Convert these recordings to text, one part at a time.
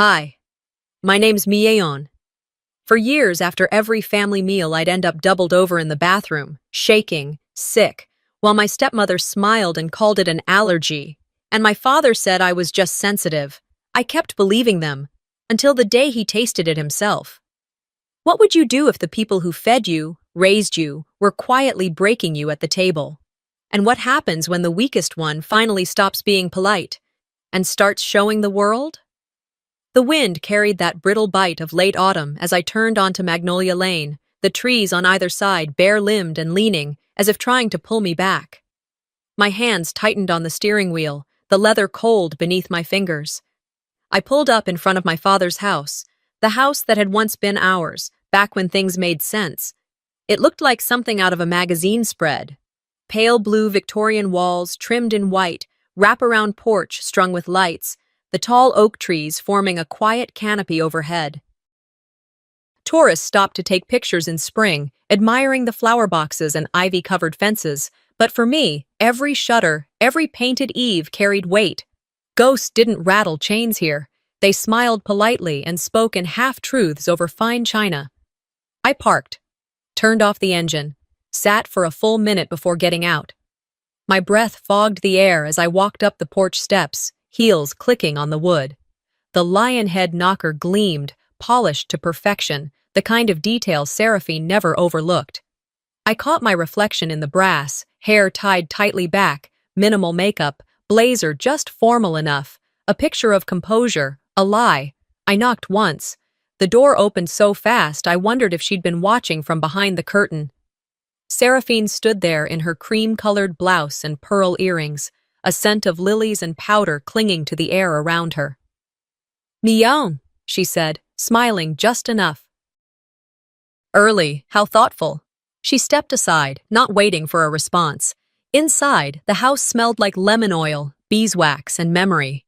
Hi, my name's Mieon. For years after every family meal, I'd end up doubled over in the bathroom, shaking, sick, while my stepmother smiled and called it an allergy, and my father said I was just sensitive. I kept believing them, until the day he tasted it himself. What would you do if the people who fed you, raised you, were quietly breaking you at the table? And what happens when the weakest one finally stops being polite and starts showing the world? The wind carried that brittle bite of late autumn as I turned onto Magnolia Lane, the trees on either side bare-limbed and leaning, as if trying to pull me back. My hands tightened on the steering wheel, the leather cold beneath my fingers. I pulled up in front of my father's house, the house that had once been ours, back when things made sense. It looked like something out of a magazine spread. Pale blue Victorian walls trimmed in white, wraparound porch strung with lights, the tall oak trees forming a quiet canopy overhead. Tourists stopped to take pictures in spring, admiring the flower boxes and ivy-covered fences, but for me, every shutter, every painted eave carried weight. Ghosts didn't rattle chains here. They smiled politely and spoke in half-truths over fine china. I parked, turned off the engine, sat for a full minute before getting out. My breath fogged the air as I walked up the porch steps, heels clicking on the wood. The lion head knocker gleamed, polished to perfection, the kind of detail Seraphine never overlooked. I caught my reflection in the brass, hair tied tightly back, minimal makeup, blazer just formal enough, a picture of composure, a lie. I knocked once. The door opened so fast I wondered if she'd been watching from behind the curtain. Seraphine stood there in her cream-colored blouse and pearl earrings, a scent of lilies and powder clinging to the air around her. "Mieon," she said, smiling just enough. "Early, how thoughtful." She stepped aside, not waiting for a response. Inside, the house smelled like lemon oil, beeswax, and memory.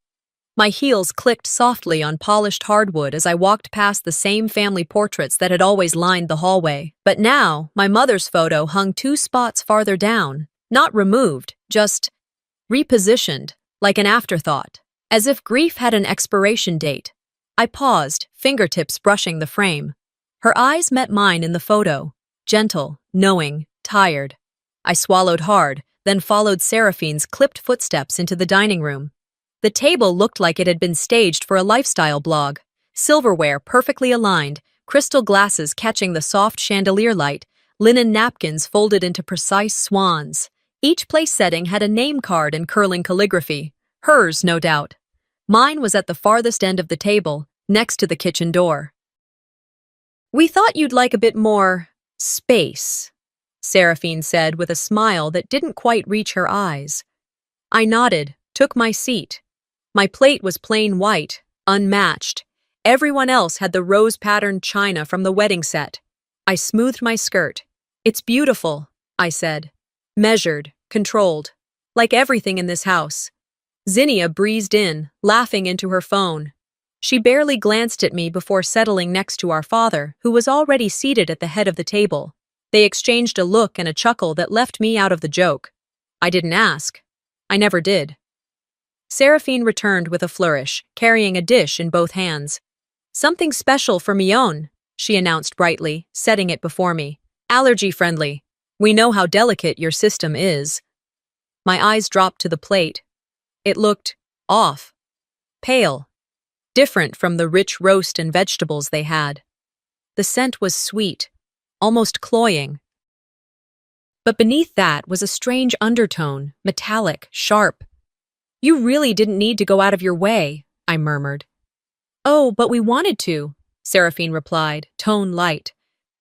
My heels clicked softly on polished hardwood as I walked past the same family portraits that had always lined the hallway. But now, my mother's photo hung 2 spots farther down, not removed, just repositioned, like an afterthought, as if grief had an expiration date. I paused, fingertips brushing the frame. Her eyes met mine in the photo, gentle, knowing, tired. I swallowed hard, then followed Seraphine's clipped footsteps into the dining room. The table looked like it had been staged for a lifestyle blog. Silverware perfectly aligned, crystal glasses catching the soft chandelier light, linen napkins folded into precise swans. Each place setting had a name card in curling calligraphy. Hers, no doubt. Mine was at the farthest end of the table, next to the kitchen door. "We thought you'd like a bit more space," Seraphine said with a smile that didn't quite reach her eyes. I nodded, took my seat. My plate was plain white, unmatched. Everyone else had the rose-patterned china from the wedding set. I smoothed my skirt. "It's beautiful," I said. Measured, controlled, like everything in this house. Zinnia breezed in, laughing into her phone. She barely glanced at me before settling next to our father, who was already seated at the head of the table. They exchanged a look and a chuckle that left me out of the joke. I didn't ask. I never did. Seraphine returned with a flourish, carrying a dish in both hands. "Something special for Mieon," she announced brightly, setting it before me. "Allergy-friendly. We know how delicate your system is." My eyes dropped to the plate. It looked off, pale, different from the rich roast and vegetables they had. The scent was sweet, almost cloying. But beneath that was a strange undertone, metallic, sharp. "You really didn't need to go out of your way," I murmured. "Oh, but we wanted to," Seraphine replied, tone light.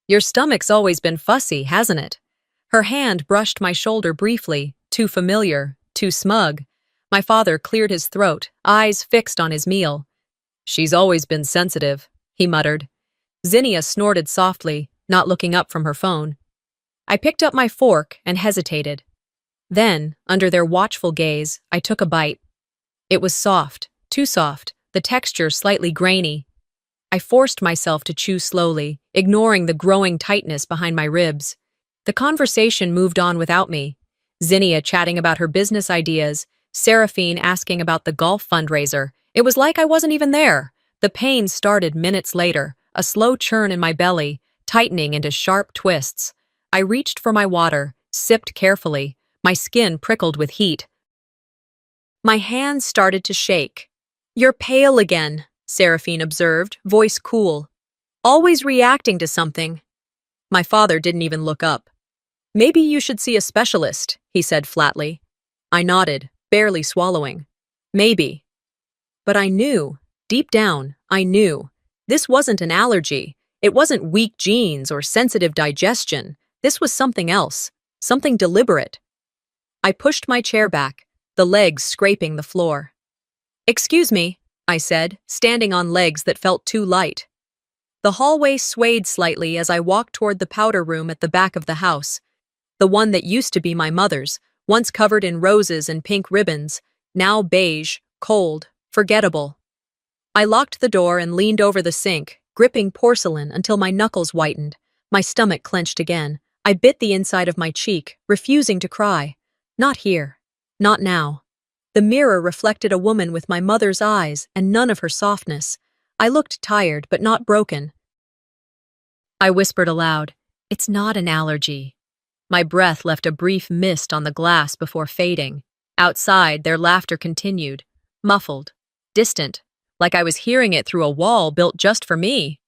"Your stomach's always been fussy, hasn't it?" Her hand brushed my shoulder briefly, too familiar, too smug. My father cleared his throat, eyes fixed on his meal. "She's always been sensitive," he muttered. Zinnia snorted softly, not looking up from her phone. I picked up my fork and hesitated. Then, under their watchful gaze, I took a bite. It was soft, too soft, the texture slightly grainy. I forced myself to chew slowly, ignoring the growing tightness behind my ribs. The conversation moved on without me. Zinnia chatting about her business ideas, Seraphine asking about the golf fundraiser. It was like I wasn't even there. The pain started minutes later, a slow churn in my belly, tightening into sharp twists. I reached for my water, sipped carefully, my skin prickled with heat. My hands started to shake. "You're pale again," Seraphine observed, voice cool. "Always reacting to something." My father didn't even look up. "Maybe you should see a specialist," he said flatly. I nodded, barely swallowing. Maybe. But I knew, deep down, I knew. This wasn't an allergy. It wasn't weak genes or sensitive digestion. This was something else, something deliberate. I pushed my chair back, the legs scraping the floor. "Excuse me," I said, standing on legs that felt too light. The hallway swayed slightly as I walked toward the powder room at the back of the house, the one that used to be my mother's, once covered in roses and pink ribbons, now beige, cold, forgettable. I locked the door and leaned over the sink, gripping porcelain until my knuckles whitened. My stomach clenched again. I bit the inside of my cheek, refusing to cry. Not here. Not now. The mirror reflected a woman with my mother's eyes and none of her softness. I looked tired, but not broken. I whispered aloud, "It's not an allergy." My breath left a brief mist on the glass before fading. Outside, their laughter continued, muffled, distant, like I was hearing it through a wall built just for me.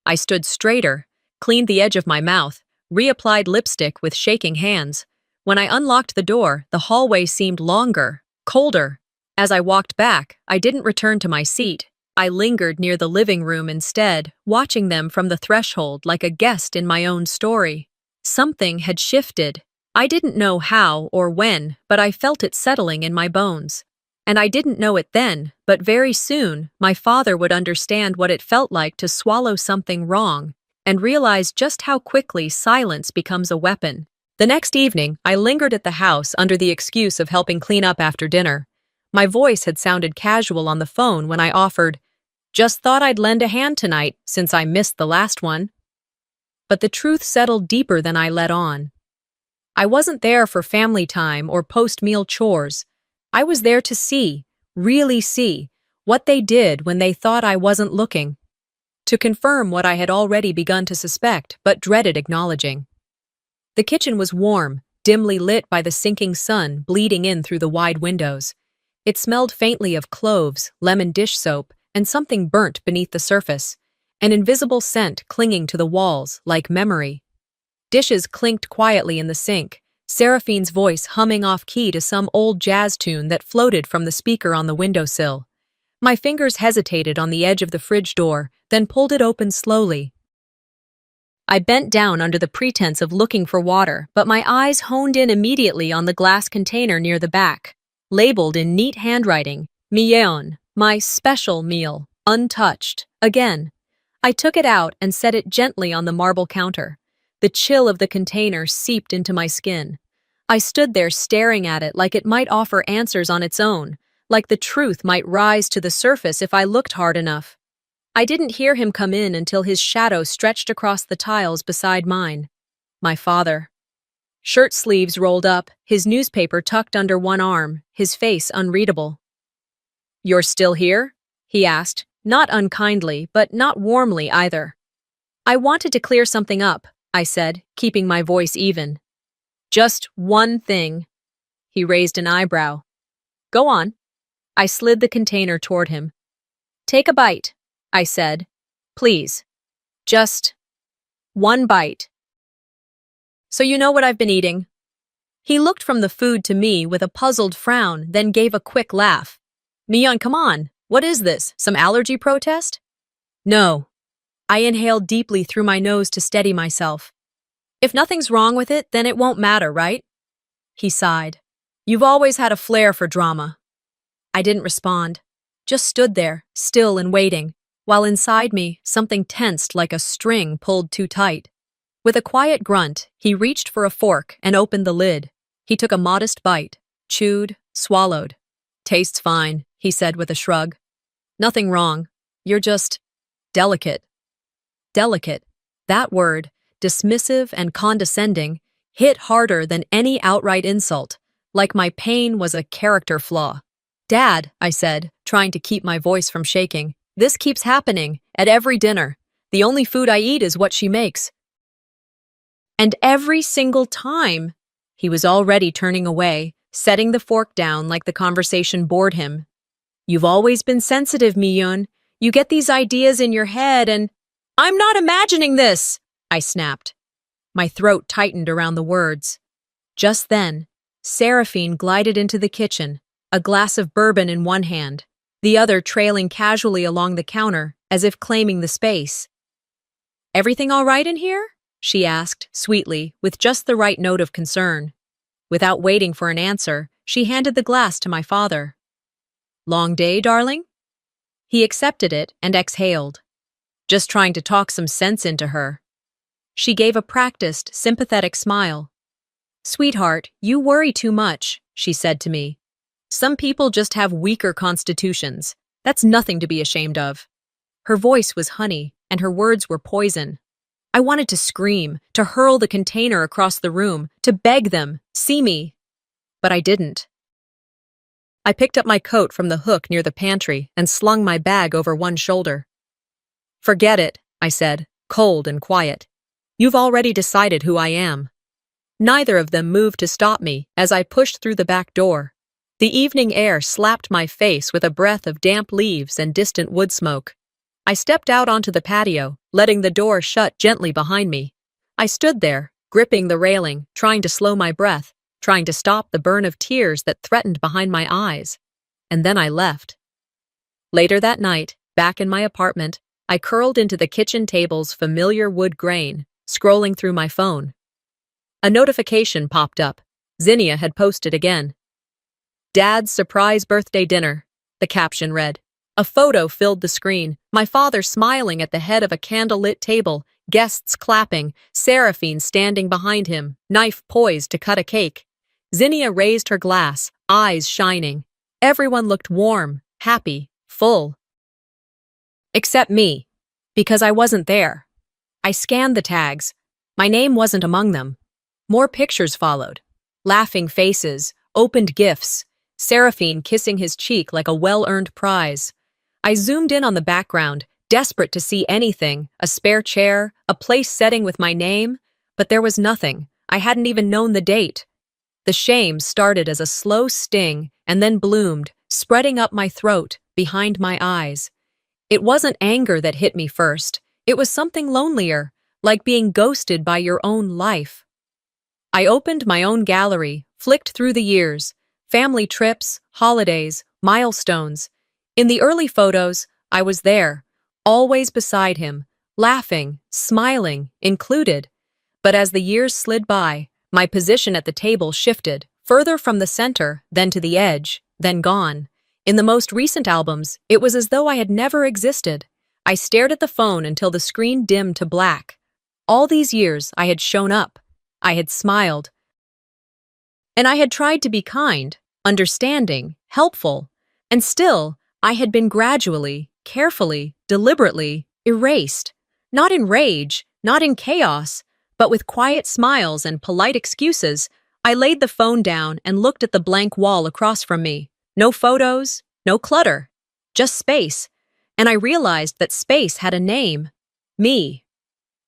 I stood straighter, cleaned the edge of my mouth, reapplied lipstick with shaking hands. When I unlocked the door, the hallway seemed longer, colder. As I walked back, I didn't return to my seat. I lingered near the living room instead, watching them from the threshold like a guest in my own story. Something had shifted. I didn't know how or when, but I felt it settling in my bones. And I didn't know it then, but very soon, my father would understand what it felt like to swallow something wrong and realize just how quickly silence becomes a weapon. The next evening, I lingered at the house under the excuse of helping clean up after dinner. My voice had sounded casual on the phone when I offered, "Just thought I'd lend a hand tonight, since I missed the last one." But the truth settled deeper than I let on. I wasn't there for family time or post-meal chores. I was there to see, really see, what they did when they thought I wasn't looking. To confirm what I had already begun to suspect but dreaded acknowledging. The kitchen was warm, dimly lit by the sinking sun bleeding in through the wide windows. It smelled faintly of cloves, lemon dish soap, and something burnt beneath the surface, an invisible scent clinging to the walls like memory. Dishes clinked quietly in the sink, Seraphine's voice humming off-key to some old jazz tune that floated from the speaker on the windowsill. My fingers hesitated on the edge of the fridge door, then pulled it open slowly. I bent down under the pretense of looking for water, but my eyes honed in immediately on the glass container near the back, labeled in neat handwriting, "Milleon, my special meal, untouched." Again. I took it out and set it gently on the marble counter. The chill of the container seeped into my skin. I stood there staring at it like it might offer answers on its own, like the truth might rise to the surface if I looked hard enough. I didn't hear him come in until his shadow stretched across the tiles beside mine. My father. Shirt sleeves rolled up, his newspaper tucked under one arm, his face unreadable. "You're still here?" he asked, not unkindly, but not warmly either. "I wanted to clear something up," I said, keeping my voice even. "Just one thing." He raised an eyebrow. "Go on." I slid the container toward him. "Take a bite," I said. "Please. Just one bite." "So you know what I've been eating?" He looked from the food to me with a puzzled frown, then gave a quick laugh. "Milleon, come on. What is this? Some allergy protest?" "No." I inhaled deeply through my nose to steady myself. "If nothing's wrong with it, then it won't matter, right?" He sighed. "You've always had a flair for drama." I didn't respond, just stood there, still and waiting, while inside me, something tensed like a string pulled too tight. With a quiet grunt, he reached for a fork and opened the lid. He took a modest bite, chewed, swallowed. "Tastes fine," he said with a shrug. "Nothing wrong. You're just delicate." Delicate. That word, dismissive and condescending, hit harder than any outright insult, like my pain was a character flaw. "Dad," I said, trying to keep my voice from shaking, This keeps happening at every dinner. The only food I eat is what she makes. And every single time, he was already turning away, setting the fork down like the conversation bored him. You've always been sensitive, Miyun. You get these ideas in your head and— I'm not imagining this, I snapped. My throat tightened around the words. Just then, Seraphine glided into the kitchen, a glass of bourbon in one hand, the other trailing casually along the counter as if claiming the space. Everything all right in here? She asked, sweetly, with just the right note of concern. Without waiting for an answer, she handed the glass to my father. Long day, darling? He accepted it and exhaled. Just trying to talk some sense into her. She gave a practiced, sympathetic smile. Sweetheart, you worry too much, she said to me. Some people just have weaker constitutions. That's nothing to be ashamed of. Her voice was honey, and her words were poison. I wanted to scream, to hurl the container across the room, to beg them, see me. But I didn't. I picked up my coat from the hook near the pantry and slung my bag over one shoulder. Forget it, I said, cold and quiet. You've already decided who I am. Neither of them moved to stop me as I pushed through the back door. The evening air slapped my face with a breath of damp leaves and distant wood smoke. I stepped out onto the patio, letting the door shut gently behind me. I stood there, gripping the railing, trying to slow my breath, trying to stop the burn of tears that threatened behind my eyes. And then I left. Later that night, back in my apartment, I curled into the kitchen table's familiar wood grain, scrolling through my phone. A notification popped up. Zinnia had posted again. Dad's surprise birthday dinner, the caption read. A photo filled the screen, my father smiling at the head of a candle-lit table, guests clapping, Seraphine standing behind him, knife poised to cut a cake. Zinnia raised her glass, eyes shining. Everyone looked warm, happy, full. Except me, because I wasn't there. I scanned the tags. My name wasn't among them. More pictures followed. Laughing faces, opened gifts, Seraphine kissing his cheek like a well-earned prize. I zoomed in on the background, desperate to see anything, a spare chair, a place setting with my name, but there was nothing. I hadn't even known the date. The shame started as a slow sting and then bloomed, spreading up my throat, behind my eyes. It wasn't anger that hit me first. It was something lonelier, like being ghosted by your own life. I opened my own gallery, flicked through the years, family trips, holidays, milestones. In the early photos, I was there, always beside him, laughing, smiling, included. But as the years slid by, my position at the table shifted, further from the center, then to the edge, then gone. In the most recent albums, it was as though I had never existed. I stared at the phone until the screen dimmed to black. All these years, I had shown up. I had smiled. And I had tried to be kind, understanding, helpful. And still, I had been gradually, carefully, deliberately erased. Not in rage, not in chaos, but with quiet smiles and polite excuses. I laid the phone down and looked at the blank wall across from me. No photos, no clutter, just space. And I realized that space had a name. Me.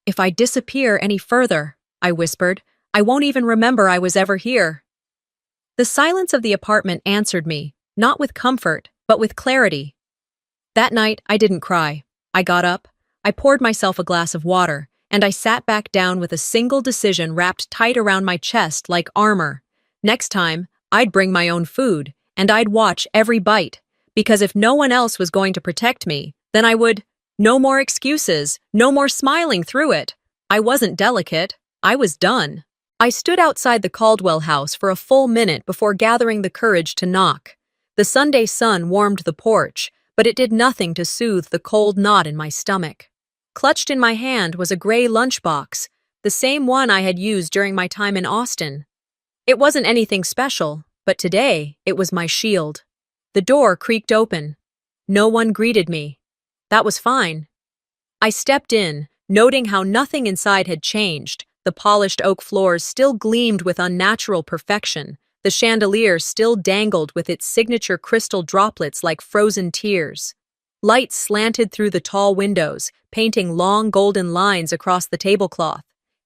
If I disappear any further, I whispered, I won't even remember I was ever here. The silence of the apartment answered me, not with comfort, but with clarity. That night, I didn't cry. I got up, I poured myself a glass of water, and I sat back down with a single decision wrapped tight around my chest like armor. Next time, I'd bring my own food, and I'd watch every bite, because if no one else was going to protect me, then I would. No more excuses, no more smiling through it. I wasn't delicate. I was done. I stood outside the Caldwell house for a full minute before gathering the courage to knock. The Sunday sun warmed the porch, but it did nothing to soothe the cold knot in my stomach. Clutched in my hand was a gray lunchbox, the same one I had used during my time in Austin. It wasn't anything special, but today it was my shield. The door creaked open. No one greeted me. That was fine. I stepped in, noting how nothing inside had changed. The polished oak floors still gleamed with unnatural perfection. The chandelier still dangled with its signature crystal droplets like frozen tears. Light slanted through the tall windows, painting long golden lines across the tablecloth.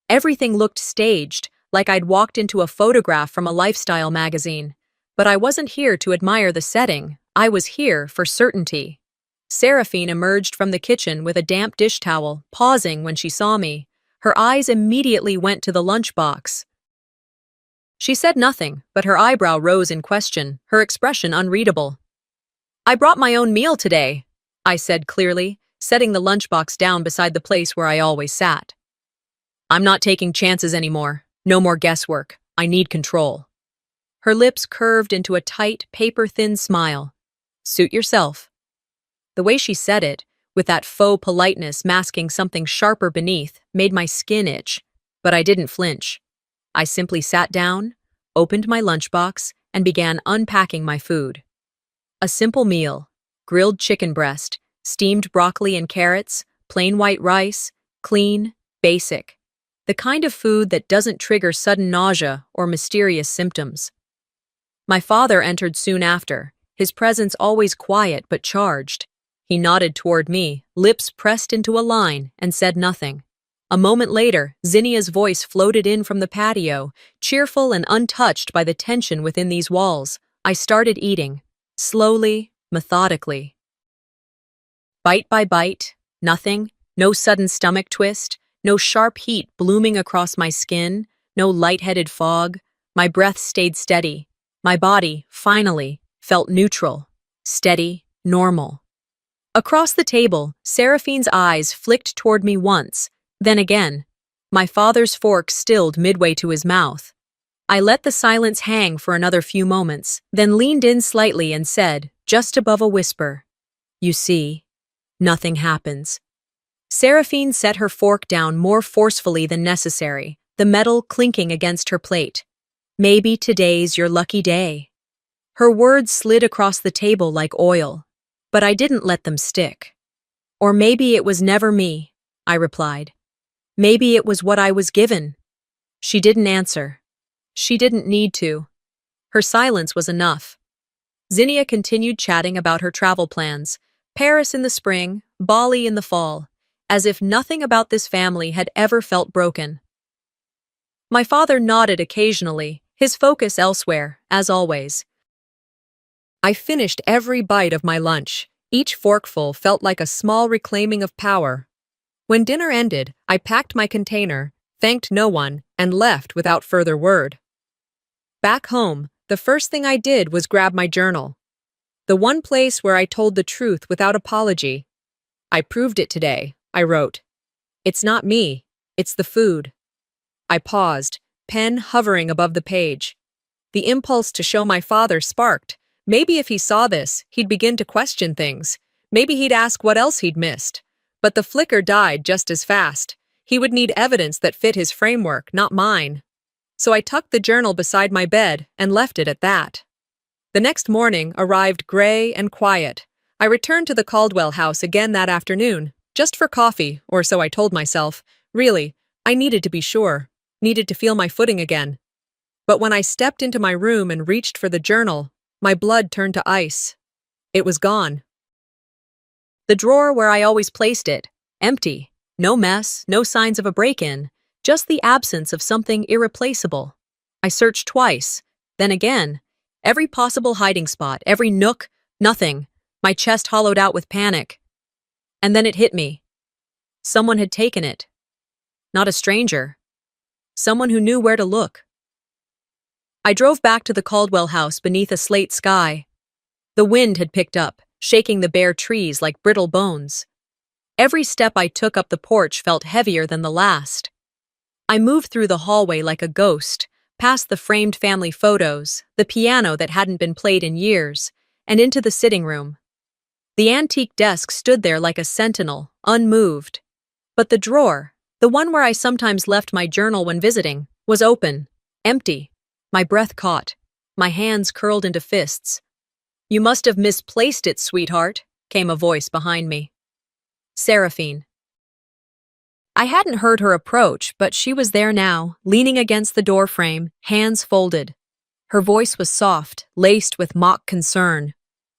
Everything looked staged, like I'd walked into a photograph from a lifestyle magazine. But I wasn't here to admire the setting. I was here for certainty. Seraphine emerged from the kitchen with a damp dish towel, pausing when she saw me. Her eyes immediately went to the lunchbox. She said nothing, but her eyebrow rose in question, her expression unreadable. "I brought my own meal today," I said clearly, setting the lunchbox down beside the place where I always sat. "I'm not taking chances anymore. No more guesswork. I need control." Her lips curved into a tight, paper-thin smile. "Suit yourself." The way she said it, with that faux politeness masking something sharper beneath, made my skin itch. But I didn't flinch. I simply sat down, opened my lunchbox, and began unpacking my food. A simple meal: grilled chicken breast, steamed broccoli and carrots, plain white rice, clean, basic. The kind of food that doesn't trigger sudden nausea or mysterious symptoms. My father entered soon after, his presence always quiet but charged. He nodded toward me, lips pressed into a line, and said nothing. A moment later, Zinnia's voice floated in from the patio, cheerful and untouched by the tension within these walls. I started eating, slowly, methodically. Bite by bite, nothing, no sudden stomach twist, no sharp heat blooming across my skin, no lightheaded fog. My breath stayed steady. My body, finally, felt neutral, steady, normal. Across the table, Seraphine's eyes flicked toward me once, then again. My father's fork stilled midway to his mouth. I let the silence hang for another few moments, then leaned in slightly and said, just above a whisper, "You see, nothing happens." Seraphine set her fork down more forcefully than necessary, the metal clinking against her plate. "Maybe today's your lucky day." Her words slid across the table like oil, but I didn't let them stick. "Or maybe it was never me," I replied. "Maybe it was what I was given." She didn't answer. She didn't need to. Her silence was enough. Zinnia continued chatting about her travel plans, Paris in the spring, Bali in the fall, as if nothing about this family had ever felt broken. My father nodded occasionally, his focus elsewhere, as always. I finished every bite of my lunch. Each forkful felt like a small reclaiming of power. When dinner ended, I packed my container, thanked no one, and left without further word. Back home, the first thing I did was grab my journal. The one place where I told the truth without apology. "I proved it today," I wrote. "It's not me, it's the food." I paused, pen hovering above the page. The impulse to show my father sparked. Maybe if he saw this, he'd begin to question things. Maybe he'd ask what else he'd missed. But the flicker died just as fast. He would need evidence that fit his framework, not mine. So I tucked the journal beside my bed and left it at that. The next morning arrived gray and quiet. I returned to the Caldwell house again that afternoon, just for coffee, or so I told myself. Really, I needed to be sure, needed to feel my footing again. But when I stepped into my room and reached for the journal, my blood turned to ice. It was gone. The drawer where I always placed it, empty. No mess, no signs of a break-in, just the absence of something irreplaceable. I searched twice, then again. Every possible hiding spot, every nook, nothing. My chest hollowed out with panic. And then it hit me. Someone had taken it. Not a stranger. Someone who knew where to look. I drove back to the Caldwell house beneath a slate sky. The wind had picked up, shaking the bare trees like brittle bones. Every step I took up the porch felt heavier than the last. I moved through the hallway like a ghost, past the framed family photos, the piano that hadn't been played in years, and into the sitting room. The antique desk stood there like a sentinel, unmoved. But the drawer, the one where I sometimes left my journal when visiting, was open, empty. My breath caught. My hands curled into fists. "You must have misplaced it, sweetheart," came a voice behind me. Seraphine. I hadn't heard her approach, but she was there now, leaning against the doorframe, hands folded. Her voice was soft, laced with mock concern.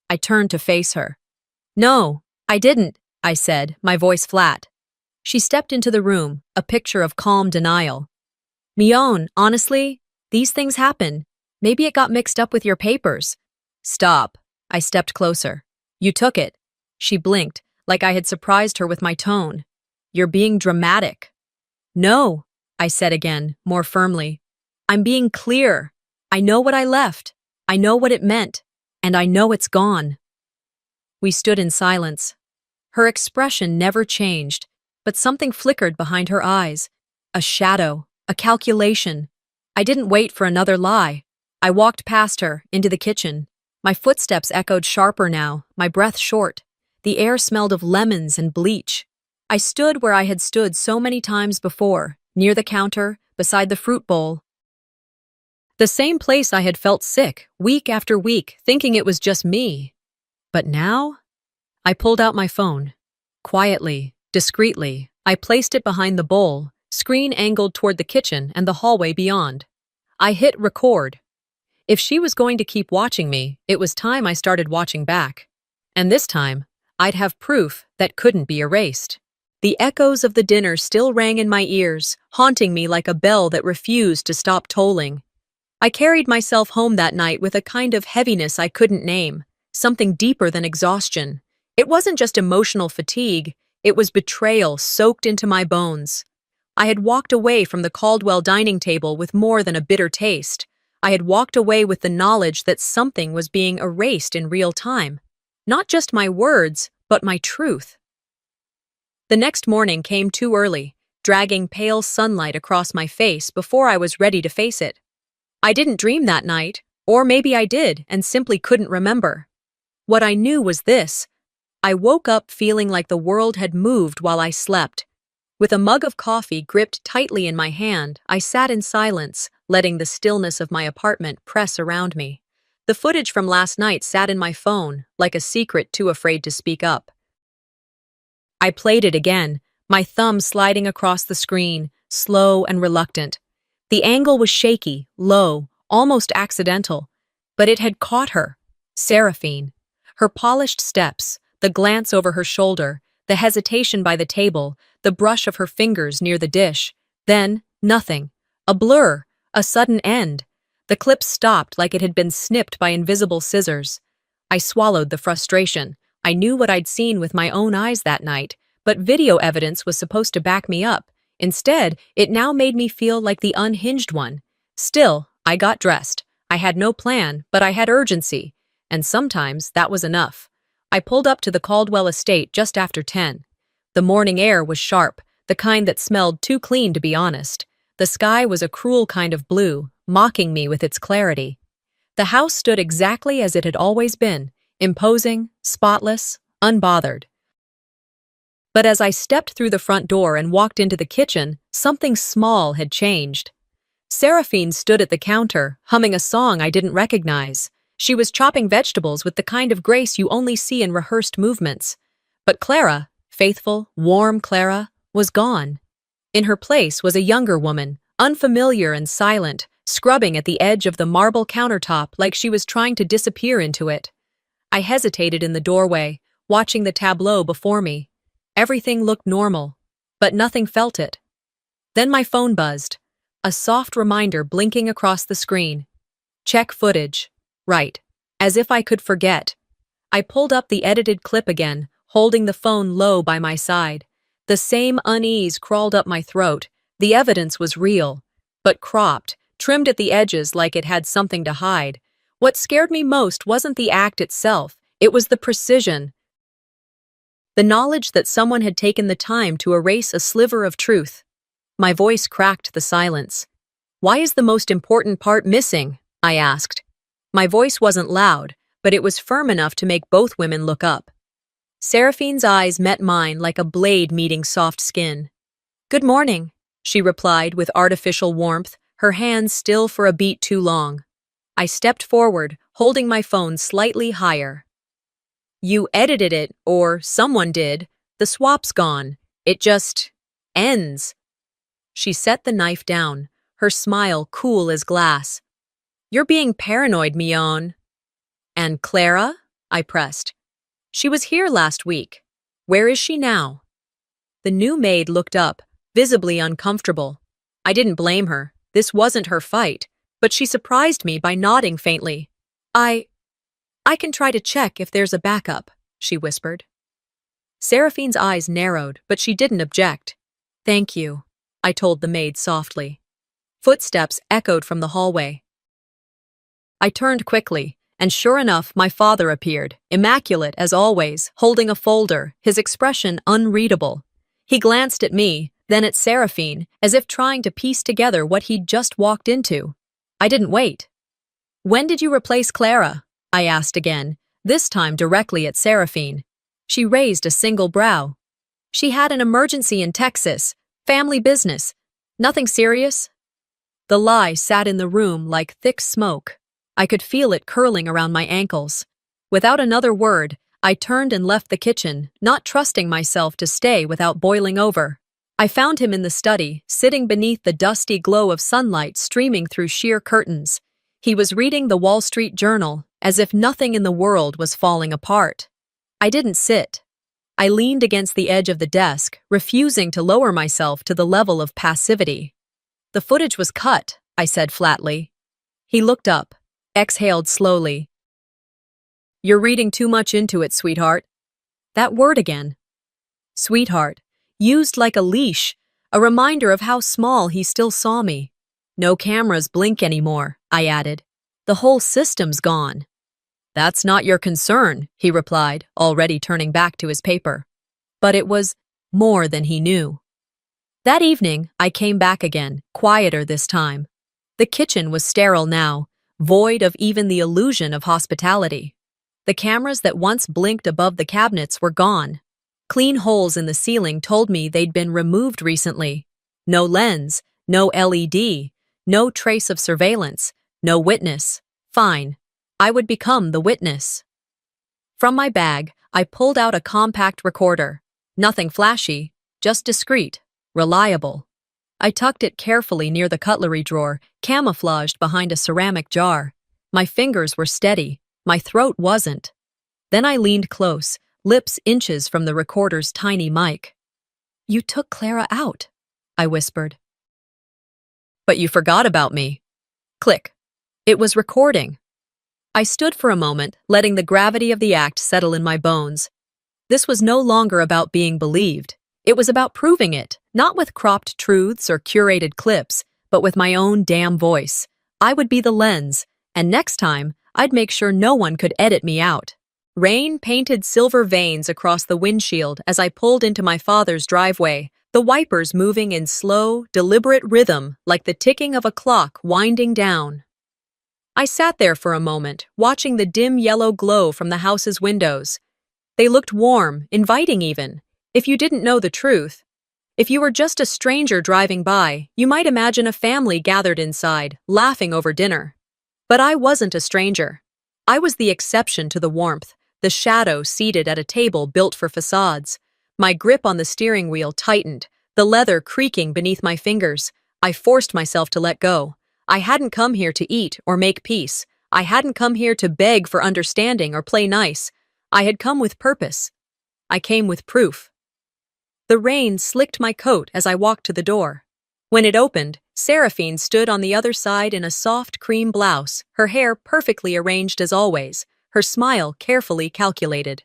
I turned to face her. "No, I didn't, I said, my voice flat. She stepped into the room, a picture of calm denial. Mion, honestly, these things happen. Maybe it got mixed up with your papers. Stop. I stepped closer. You took it. She blinked, like I had surprised her with my tone. You're being dramatic. No, I said again, more firmly. I'm being clear. I know what I left. I know what it meant. And I know it's gone. We stood in silence. Her expression never changed, but something flickered behind her eyes. A shadow, a calculation. I didn't wait for another lie. I walked past her, into the kitchen. My footsteps echoed sharper now, my breath short. The air smelled of lemons and bleach. I stood where I had stood so many times before, near the counter, beside the fruit bowl. The same place I had felt sick, week after week, thinking it was just me. But now? I pulled out my phone. Quietly, discreetly, I placed it behind the bowl, screen angled toward the kitchen and the hallway beyond. I hit record. If she was going to keep watching me, it was time I started watching back. And this time, I'd have proof that couldn't be erased. The echoes of the dinner still rang in my ears, haunting me like a bell that refused to stop tolling. I carried myself home that night with a kind of heaviness I couldn't name, something deeper than exhaustion. It wasn't just emotional fatigue, it was betrayal soaked into my bones. I had walked away from the Caldwell dining table with more than a bitter taste. I had walked away with the knowledge that something was being erased in real time. Not just my words, but my truth. The next morning came too early, dragging pale sunlight across my face before I was ready to face it. I didn't dream that night, or maybe I did and simply couldn't remember. What I knew was this. I woke up feeling like the world had moved while I slept. With a mug of coffee gripped tightly in my hand, I sat in silence, letting the stillness of my apartment press around me. The footage from last night sat in my phone, like a secret too afraid to speak up. I played it again, my thumb sliding across the screen, slow and reluctant. The angle was shaky, low, almost accidental, but it had caught her. Seraphine. Her polished steps, the glance over her shoulder, the hesitation by the table, the brush of her fingers near the dish. Then, nothing. A blur, a sudden end. The clip stopped like it had been snipped by invisible scissors. I swallowed the frustration. I knew what I'd seen with my own eyes that night, but video evidence was supposed to back me up. Instead, it now made me feel like the unhinged one. Still, I got dressed. I had no plan, but I had urgency. And sometimes that was enough. I pulled up to the Caldwell estate just after 10. The morning air was sharp, the kind that smelled too clean to be honest. The sky was a cruel kind of blue, mocking me with its clarity. The house stood exactly as it had always been, imposing, spotless, unbothered. But as I stepped through the front door and walked into the kitchen, something small had changed. Seraphine stood at the counter, humming a song I didn't recognize. She was chopping vegetables with the kind of grace you only see in rehearsed movements. But Clara, faithful, warm Clara, was gone. In her place was a younger woman, unfamiliar and silent, scrubbing at the edge of the marble countertop like she was trying to disappear into it. I hesitated in the doorway, watching the tableau before me. Everything looked normal, but nothing felt it. Then my phone buzzed, a soft reminder blinking across the screen. Check footage. Right. As if I could forget. I pulled up the edited clip again, holding the phone low by my side. The same unease crawled up my throat. The evidence was real, but cropped, trimmed at the edges like it had something to hide. What scared me most wasn't the act itself, it was the precision. The knowledge that someone had taken the time to erase a sliver of truth. My voice cracked the silence. Why is the most important part missing? I asked. My voice wasn't loud, but it was firm enough to make both women look up. Seraphine's eyes met mine like a blade meeting soft skin. Good morning, she replied with artificial warmth, her hands still for a beat too long. I stepped forward, holding my phone slightly higher. You edited it, or someone did. The swap's gone. It just ends. She set the knife down, her smile cool as glass. You're being paranoid, Mion. And Clara? I pressed. She was here last week. Where is she now? The new maid looked up, visibly uncomfortable. I didn't blame her. This wasn't her fight, but she surprised me by nodding faintly. I can try to check if there's a backup, she whispered. Seraphine's eyes narrowed, but she didn't object. Thank you, I told the maid softly. Footsteps echoed from the hallway. I turned quickly, and sure enough, my father appeared, immaculate as always, holding a folder, his expression unreadable. He glanced at me, then at Seraphine, as if trying to piece together what he'd just walked into. I didn't wait. When did you replace Clara? I asked again, this time directly at Seraphine. She raised a single brow. She had an emergency in Texas, family business. Nothing serious? The lie sat in the room like thick smoke. I could feel it curling around my ankles. Without another word, I turned and left the kitchen, not trusting myself to stay without boiling over. I found him in the study, sitting beneath the dusty glow of sunlight streaming through sheer curtains. He was reading the Wall Street Journal, as if nothing in the world was falling apart. I didn't sit. I leaned against the edge of the desk, refusing to lower myself to the level of passivity. The footage was cut, I said flatly. He looked up, exhaled slowly. You're reading too much into it, sweetheart. That word again. Sweetheart, used like a leash, a reminder of how small he still saw me. No cameras blink anymore, I added. The whole system's gone. That's not your concern, he replied, already turning back to his paper. But it was more than he knew. That evening, I came back again, quieter this time. The kitchen was sterile now, void of even the illusion of hospitality. The cameras that once blinked above the cabinets were gone. Clean holes in the ceiling told me they'd been removed recently. No lens, no LED, no trace of surveillance, no witness. Fine. I would become the witness. From my bag, I pulled out a compact recorder. Nothing flashy, just discreet, reliable. I tucked it carefully near the cutlery drawer, camouflaged behind a ceramic jar. My fingers were steady, my throat wasn't. Then I leaned close, lips inches from the recorder's tiny mic. You took Clara out, I whispered. But you forgot about me. Click. It was recording. I stood for a moment, letting the gravity of the act settle in my bones. This was no longer about being believed. It was about proving it, not with cropped truths or curated clips, but with my own damn voice. I would be the lens, and next time, I'd make sure no one could edit me out. Rain painted silver veins across the windshield as I pulled into my father's driveway, the wipers moving in slow, deliberate rhythm like the ticking of a clock winding down. I sat there for a moment, watching the dim yellow glow from the house's windows. They looked warm, inviting even. If you didn't know the truth, if you were just a stranger driving by, you might imagine a family gathered inside, laughing over dinner. But I wasn't a stranger. I was the exception to the warmth, the shadow seated at a table built for facades. My grip on the steering wheel tightened, the leather creaking beneath my fingers. I forced myself to let go. I hadn't come here to eat or make peace. I hadn't come here to beg for understanding or play nice. I had come with purpose. I came with proof. The rain slicked my coat as I walked to the door. When it opened, Seraphine stood on the other side in a soft cream blouse, her hair perfectly arranged as always, her smile carefully calculated.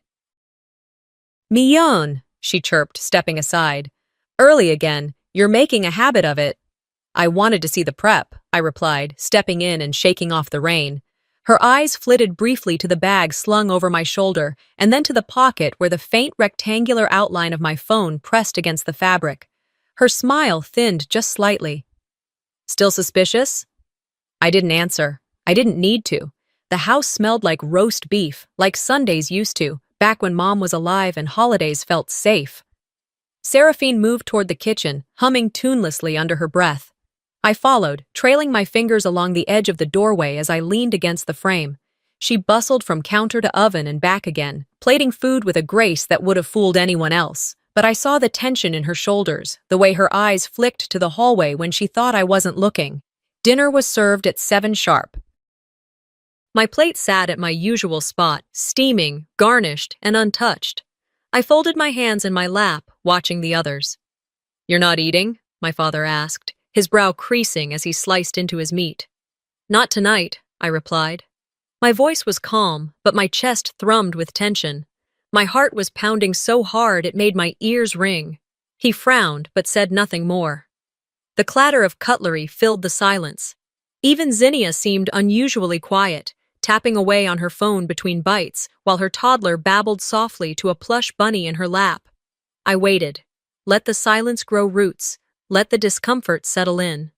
Mignonne, she chirped, stepping aside. Early again, you're making a habit of it. I wanted to see the prep, I replied, stepping in and shaking off the rain. Her eyes flitted briefly to the bag slung over my shoulder, and then to the pocket where the faint rectangular outline of my phone pressed against the fabric. Her smile thinned just slightly. Still suspicious? I didn't answer. I didn't need to. The house smelled like roast beef, like Sundays used to, back when Mom was alive and holidays felt safe. Seraphine moved toward the kitchen, humming tunelessly under her breath. I followed, trailing my fingers along the edge of the doorway as I leaned against the frame. She bustled from counter to oven and back again, plating food with a grace that would have fooled anyone else. But I saw the tension in her shoulders, the way her eyes flicked to the hallway when she thought I wasn't looking. Dinner was served at 7 sharp. My plate sat at my usual spot, steaming, garnished, and untouched. I folded my hands in my lap, watching the others. "You're not eating?" my father asked, his brow creasing as he sliced into his meat. "Not tonight," I replied. My voice was calm, but my chest thrummed with tension. My heart was pounding so hard it made my ears ring. He frowned, but said nothing more. The clatter of cutlery filled the silence. Even Zinnia seemed unusually quiet, tapping away on her phone between bites, while her toddler babbled softly to a plush bunny in her lap. I waited. Let the silence grow roots. Let the discomfort settle in.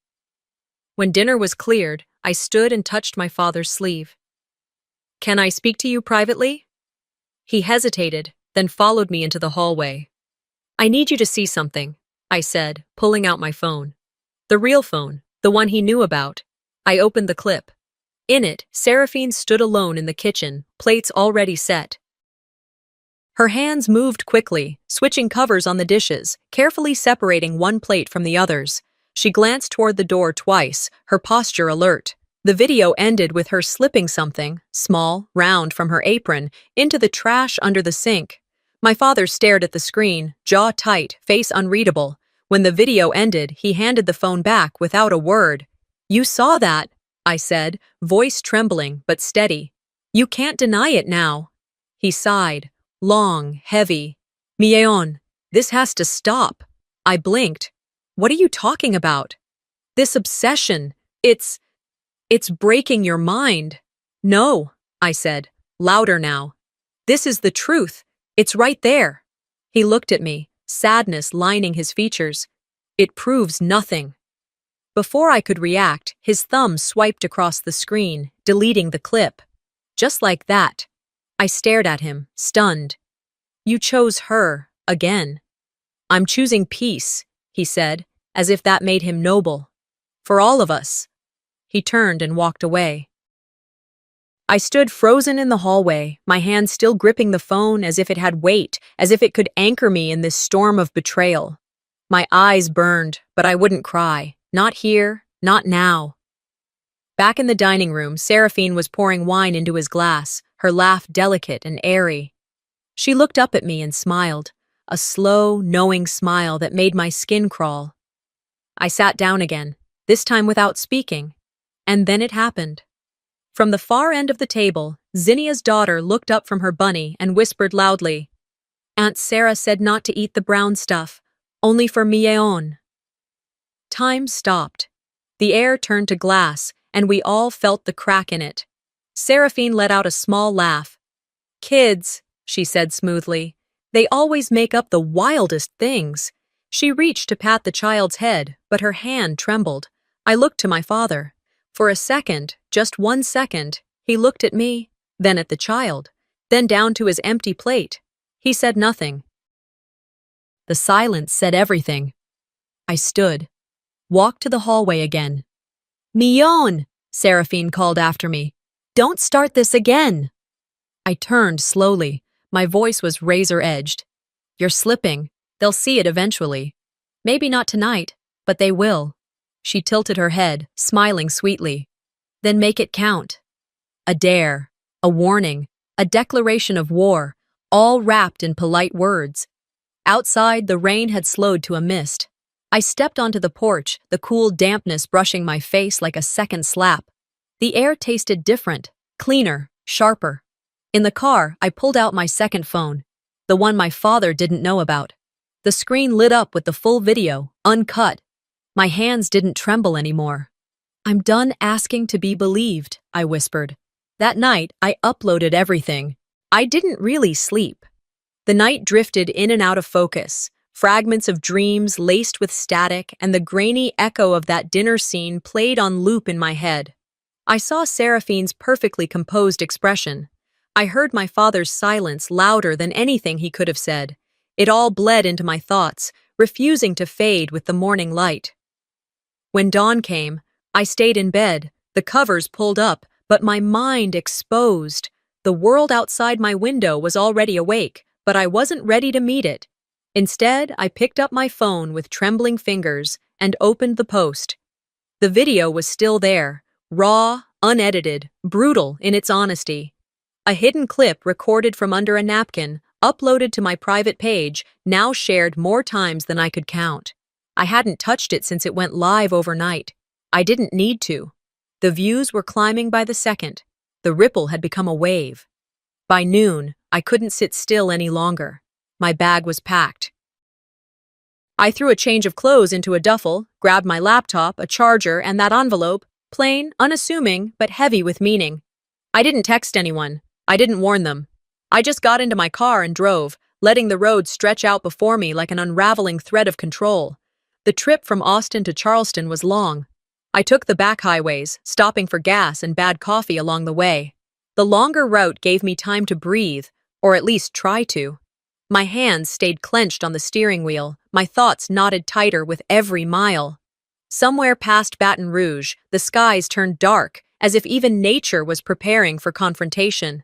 When dinner was cleared, I stood and touched my father's sleeve. "Can I speak to you privately?" He hesitated, then followed me into the hallway. "I need you to see something," I said, pulling out my phone. The real phone, the one he knew about. I opened the clip. In it, Seraphine stood alone in the kitchen, plates already set. Her hands moved quickly, switching covers on the dishes, carefully separating one plate from the others. She glanced toward the door twice, her posture alert. The video ended with her slipping something, small, round, from her apron, into the trash under the sink. My father stared at the screen, jaw tight, face unreadable. When the video ended, he handed the phone back without a word. "You saw that," I said, voice trembling but steady. "You can't deny it now." He sighed, long, heavy. "Mieon, this has to stop." I blinked. "What are you talking about?" "This obsession. It's breaking your mind." "No," I said, louder now. "This is the truth. It's right there." He looked at me, sadness lining his features. "It proves nothing." Before I could react, his thumb swiped across the screen, deleting the clip. Just like that. I stared at him, stunned. "You chose her, again." "I'm choosing peace," he said, as if that made him noble. "For all of us." He turned and walked away. I stood frozen in the hallway, my hand still gripping the phone as if it had weight, as if it could anchor me in this storm of betrayal. My eyes burned, but I wouldn't cry. Not here, not now. Back in the dining room, Seraphine was pouring wine into his glass, her laugh delicate and airy. She looked up at me and smiled, a slow, knowing smile that made my skin crawl. I sat down again, this time without speaking. And then it happened. From the far end of the table, Zinnia's daughter looked up from her bunny and whispered loudly, "Aunt Sarah said not to eat the brown stuff, only for Mieon." Time stopped. The air turned to glass, and we all felt the crack in it. Seraphine let out a small laugh. "Kids," she said smoothly, "they always make up the wildest things." She reached to pat the child's head, but her hand trembled. I looked to my father. For a second, just 1 second, he looked at me, then at the child, then down to his empty plate. He said nothing. The silence said everything. I stood, walked to the hallway again. "Mieon," Seraphine called after me. "Don't start this again." I turned slowly. My voice was razor-edged. "You're slipping. They'll see it eventually. Maybe not tonight, but they will." She tilted her head, smiling sweetly. "Then make it count." A dare, a warning, a declaration of war, all wrapped in polite words. Outside, the rain had slowed to a mist. I stepped onto the porch, the cool dampness brushing my face like a second slap. The air tasted different, cleaner, sharper. In the car, I pulled out my second phone, the one my father didn't know about. The screen lit up with the full video, uncut. My hands didn't tremble anymore. "I'm done asking to be believed," I whispered. That night, I uploaded everything. I didn't really sleep. The night drifted in and out of focus, fragments of dreams laced with static, and the grainy echo of that dinner scene played on loop in my head. I saw Seraphine's perfectly composed expression. I heard my father's silence louder than anything he could have said. It all bled into my thoughts, refusing to fade with the morning light. When dawn came, I stayed in bed, the covers pulled up, but my mind exposed. The world outside my window was already awake, but I wasn't ready to meet it. Instead, I picked up my phone with trembling fingers and opened the post. The video was still there, raw, unedited, brutal in its honesty. A hidden clip recorded from under a napkin, uploaded to my private page, now shared more times than I could count. I hadn't touched it since it went live overnight. I didn't need to. The views were climbing by the second. The ripple had become a wave. By noon, I couldn't sit still any longer. My bag was packed. I threw a change of clothes into a duffel, grabbed my laptop, a charger, and that envelope, plain, unassuming, but heavy with meaning. I didn't text anyone. I didn't warn them. I just got into my car and drove, letting the road stretch out before me like an unraveling thread of control. The trip from Austin to Charleston was long. I took the back highways, stopping for gas and bad coffee along the way. The longer route gave me time to breathe, or at least try to. My hands stayed clenched on the steering wheel, my thoughts knotted tighter with every mile. Somewhere past Baton Rouge, the skies turned dark, as if even nature was preparing for confrontation.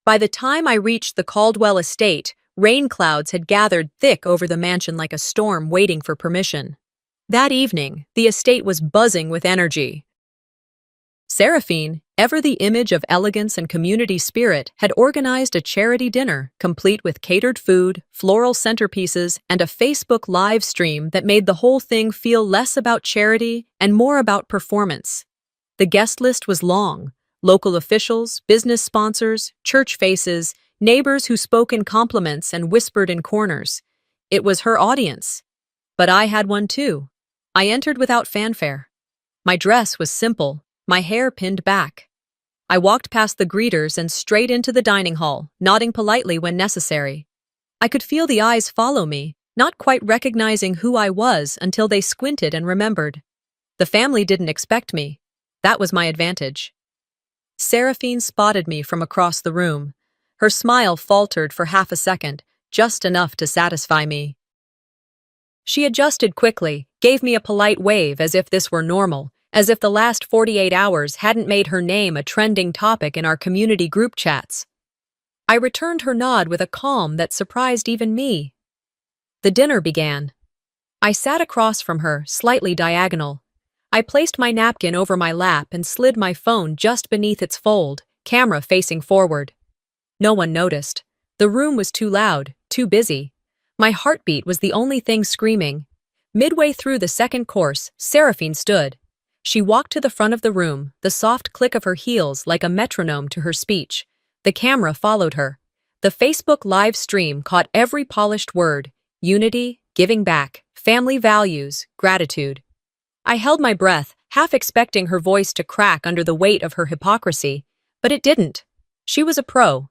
By the time I reached the Caldwell estate, rain clouds had gathered thick over the mansion like a storm waiting for permission. That evening, the estate was buzzing with energy. Seraphine, ever the image of elegance and community spirit, had organized a charity dinner, complete with catered food, floral centerpieces, and a Facebook live stream that made the whole thing feel less about charity and more about performance. The guest list was long: local officials, business sponsors, church faces, neighbors who spoke in compliments and whispered in corners. It was her audience. But I had one too. I entered without fanfare. My dress was simple, my hair pinned back. I walked past the greeters and straight into the dining hall, nodding politely when necessary. I could feel the eyes follow me, not quite recognizing who I was until they squinted and remembered. The family didn't expect me. That was my advantage. Seraphine spotted me from across the room. Her smile faltered for half a second, just enough to satisfy me. She adjusted quickly, gave me a polite wave as if this were normal, as if the last 48 hours hadn't made her name a trending topic in our community group chats. I returned her nod with a calm that surprised even me. The dinner began. I sat across from her, slightly diagonal. I placed my napkin over my lap and slid my phone just beneath its fold, camera facing forward. No one noticed. The room was too loud, too busy. My heartbeat was the only thing screaming. Midway through the second course, Seraphine stood. She walked to the front of the room, the soft click of her heels like a metronome to her speech. The camera followed her. The Facebook live stream caught every polished word: unity, giving back, family values, gratitude. I held my breath, half expecting her voice to crack under the weight of her hypocrisy, but it didn't. She was a pro.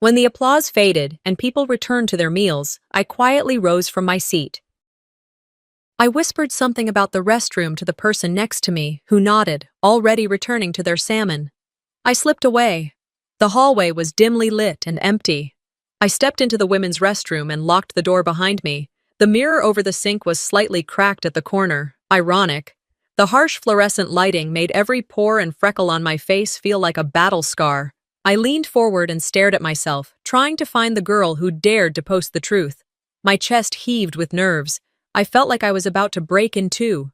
When the applause faded and people returned to their meals, I quietly rose from my seat. I whispered something about the restroom to the person next to me, who nodded, already returning to their salmon. I slipped away. The hallway was dimly lit and empty. I stepped into the women's restroom and locked the door behind me. The mirror over the sink was slightly cracked at the corner. Ironic. The harsh fluorescent lighting made every pore and freckle on my face feel like a battle scar. I leaned forward and stared at myself, trying to find the girl who dared to post the truth. My chest heaved with nerves. I felt like I was about to break in two.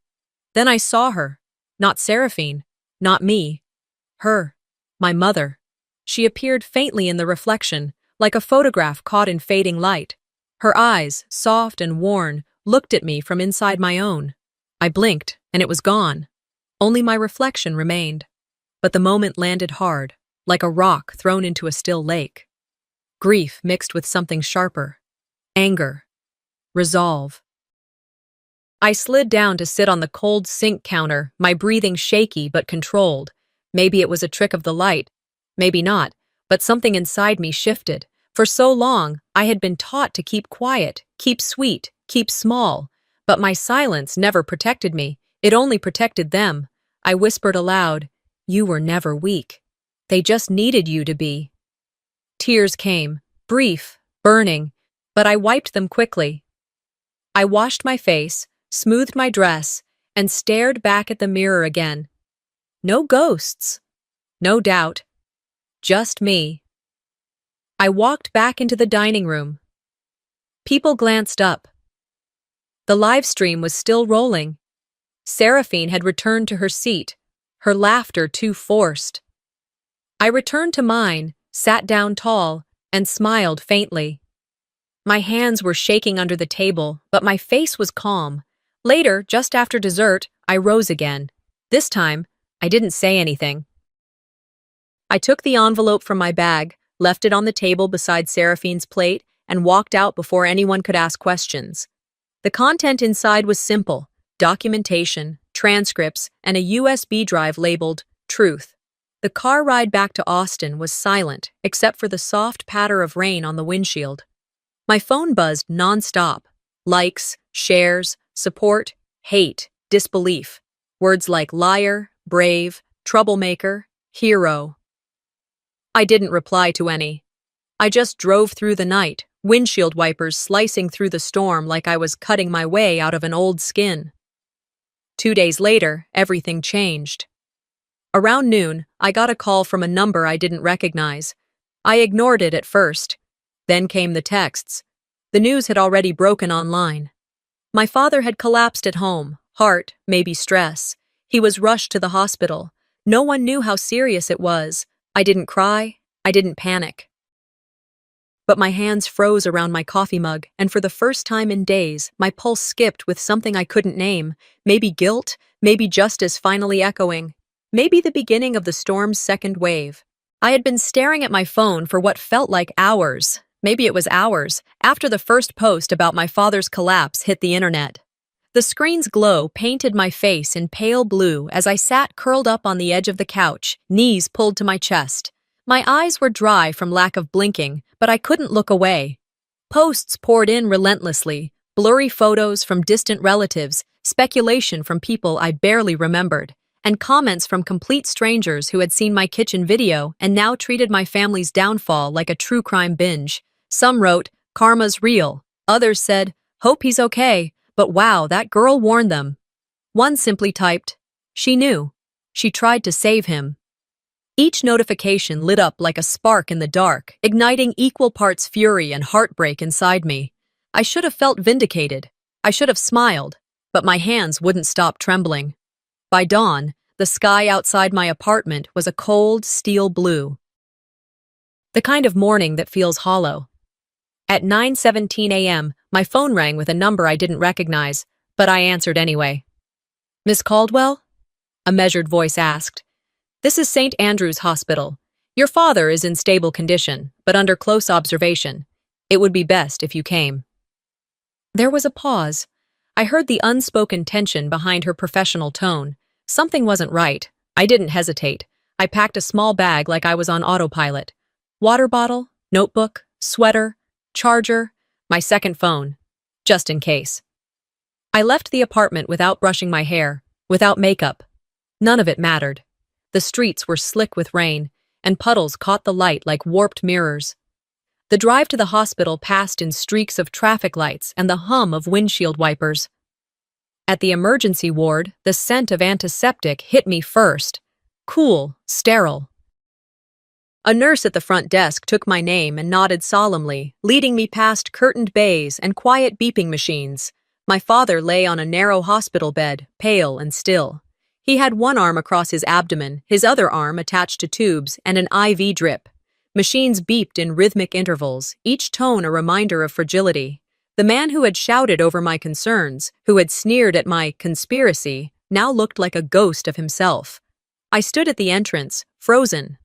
Then I saw her. Not Seraphine. Not me. Her. My mother. She appeared faintly in the reflection, like a photograph caught in fading light. Her eyes, soft and worn, looked at me from inside my own. I blinked, and it was gone. Only my reflection remained. But the moment landed hard, like a rock thrown into a still lake. Grief mixed with something sharper. Anger. Resolve. I slid down to sit on the cold sink counter, my breathing shaky but controlled. Maybe it was a trick of the light. Maybe not, but something inside me shifted. For so long, I had been taught to keep quiet, keep sweet, keep small. But my silence never protected me. It only protected them. I whispered aloud, "You were never weak. They just needed you to be." Tears came, brief, burning, but I wiped them quickly. I washed my face, smoothed my dress, and stared back at the mirror again. No ghosts. No doubt. Just me. I walked back into the dining room. People glanced up. The live stream was still rolling. Seraphine had returned to her seat, her laughter too forced. I returned to mine, sat down tall, and smiled faintly. My hands were shaking under the table, but my face was calm. Later, just after dessert, I rose again. This time, I didn't say anything. I took the envelope from my bag, left it on the table beside Seraphine's plate, and walked out before anyone could ask questions. The content inside was simple: documentation, transcripts, and a USB drive labeled Truth. The car ride back to Austin was silent, except for the soft patter of rain on the windshield. My phone buzzed nonstop. Likes, shares, support, hate, disbelief. Words like liar, brave, troublemaker, hero. I didn't reply to any. I just drove through the night, windshield wipers slicing through the storm like I was cutting my way out of an old skin. 2 days later, everything changed. Around noon, I got a call from a number I didn't recognize. I ignored it at first. Then came the texts. The news had already broken online. My father had collapsed at home, heart, maybe stress. He was rushed to the hospital. No one knew how serious it was. I didn't cry. I didn't panic. But my hands froze around my coffee mug, and for the first time in days, my pulse skipped with something I couldn't name. Maybe guilt, maybe justice finally echoing. Maybe the beginning of the storm's second wave. I had been staring at my phone for what felt like hours. Maybe it was hours, after the first post about my father's collapse hit the internet. The screen's glow painted my face in pale blue as I sat curled up on the edge of the couch, knees pulled to my chest. My eyes were dry from lack of blinking, but I couldn't look away. Posts poured in relentlessly, blurry photos from distant relatives, speculation from people I barely remembered, and comments from complete strangers who had seen my kitchen video and now treated my family's downfall like a true crime binge. Some wrote, "Karma's real." Others said, "Hope he's okay, but wow, that girl warned them." One simply typed, "She knew. She tried to save him." Each notification lit up like a spark in the dark, igniting equal parts fury and heartbreak inside me. I should have felt vindicated. I should have smiled, but my hands wouldn't stop trembling. By dawn, the sky outside my apartment was a cold, steel blue. The kind of morning that feels hollow. At 9:17 a.m., my phone rang with a number I didn't recognize, but I answered anyway. "Miss Caldwell?" a measured voice asked. "This is St. Andrew's Hospital. Your father is in stable condition, but under close observation. It would be best if you came." There was a pause. I heard the unspoken tension behind her professional tone. Something wasn't right. I didn't hesitate. I packed a small bag like I was on autopilot. Water bottle, notebook, sweater, charger, my second phone, just in case. I left the apartment without brushing my hair, without makeup. None of it mattered. The streets were slick with rain, and puddles caught the light like warped mirrors. The drive to the hospital passed in streaks of traffic lights and the hum of windshield wipers. At the emergency ward, the scent of antiseptic hit me first. Cool, sterile. A nurse at the front desk took my name and nodded solemnly, leading me past curtained bays and quiet beeping machines. My father lay on a narrow hospital bed, pale and still. He had one arm across his abdomen, his other arm attached to tubes, and an IV drip. Machines beeped in rhythmic intervals, each tone a reminder of fragility. The man who had shouted over my concerns, who had sneered at my conspiracy, now looked like a ghost of himself. I stood at the entrance, frozen.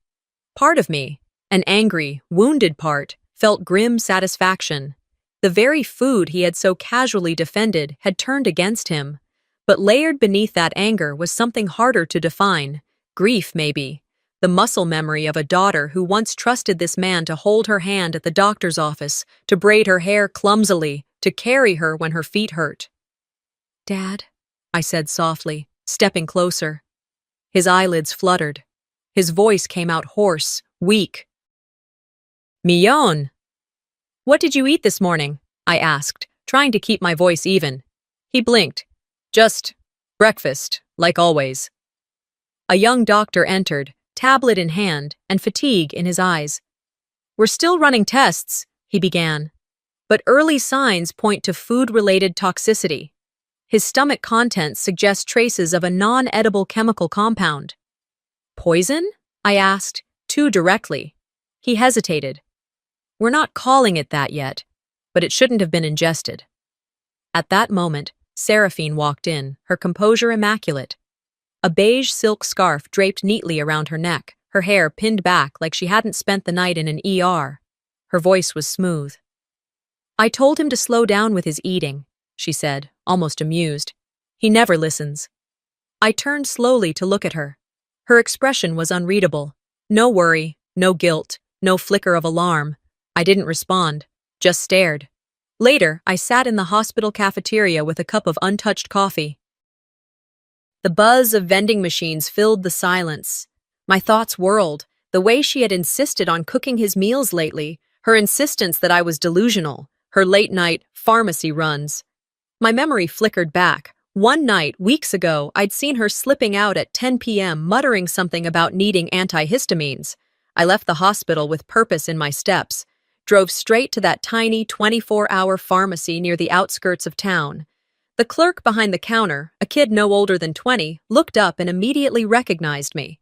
Part of me, an angry, wounded part, felt grim satisfaction. The very food he had so casually defended had turned against him. But layered beneath that anger was something harder to define. Grief, maybe. The muscle memory of a daughter who once trusted this man to hold her hand at the doctor's office, to braid her hair clumsily, to carry her when her feet hurt. "Dad," I said softly, stepping closer. His eyelids fluttered. His voice came out hoarse, weak. "Millón! What did you eat this morning?" I asked, trying to keep my voice even. He blinked. "Just breakfast, like always." A young doctor entered, tablet in hand, and fatigue in his eyes. "We're still running tests," he began. "But early signs point to food-related toxicity. His stomach contents suggest traces of a non-edible chemical compound." "Poison?" I asked, too directly. He hesitated. "We're not calling it that yet, but it shouldn't have been ingested. At that moment, Seraphine walked in, her composure immaculate. A beige silk scarf draped neatly around her neck, her hair pinned back like she hadn't spent the night in an ER. Her voice was smooth. "I told him to slow down with his eating," she said, almost amused. "He never listens." I turned slowly to look at her. Her expression was unreadable. No worry, no guilt, no flicker of alarm. I didn't respond, just stared. Later, I sat in the hospital cafeteria with a cup of untouched coffee. The buzz of vending machines filled the silence. My thoughts whirled. The way she had insisted on cooking his meals lately, her insistence that I was delusional, her late-night pharmacy runs. My memory flickered back. One night, weeks ago, I'd seen her slipping out at 10 p.m. muttering something about needing antihistamines. I left the hospital with purpose in my steps, drove straight to that tiny 24-hour pharmacy near the outskirts of town. The clerk behind the counter, a kid no older than 20, looked up and immediately recognized me.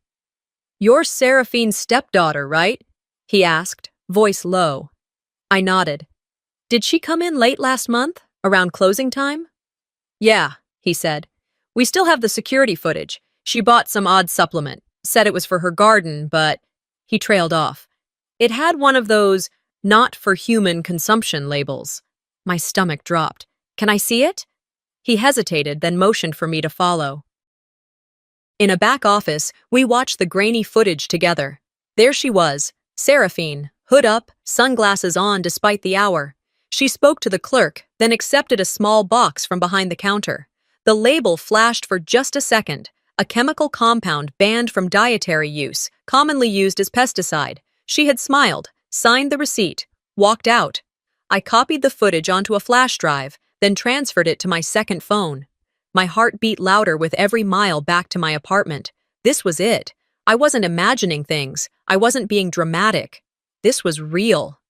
"You're Seraphine's stepdaughter, right?" he asked, voice low. I nodded. "Did she come in late last month, around closing time?" "Yeah," he said. "We still have the security footage. She bought some odd supplement, said it was for her garden, but—" He trailed off. "It had one of those not for human consumption labels." My stomach dropped. "Can I see it?" He hesitated, then motioned for me to follow. In a back office, we watched the grainy footage together. There she was, Seraphine, hood up, sunglasses on despite the hour. She spoke to the clerk, then accepted a small box from behind the counter. The label flashed for just a second, a chemical compound banned from dietary use, commonly used as pesticide. She had smiled, signed the receipt, walked out. I copied the footage onto a flash drive, then transferred it to my second phone. My heart beat louder with every mile back to my apartment. This was it. I wasn't imagining things. I wasn't being dramatic. This was real.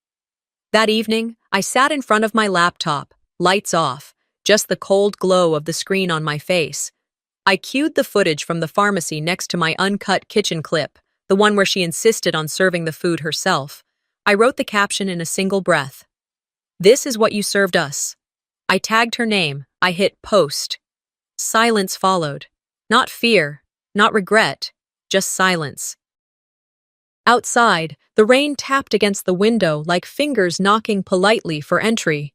That evening, I sat in front of my laptop, lights off, just the cold glow of the screen on my face. I cued the footage from the pharmacy next to my uncut kitchen clip, the one where she insisted on serving the food herself. I wrote the caption in a single breath. "This is what you served us." I tagged her name. I hit post. Silence followed. Not fear, not regret, just silence. Outside, the rain tapped against the window like fingers knocking politely for entry.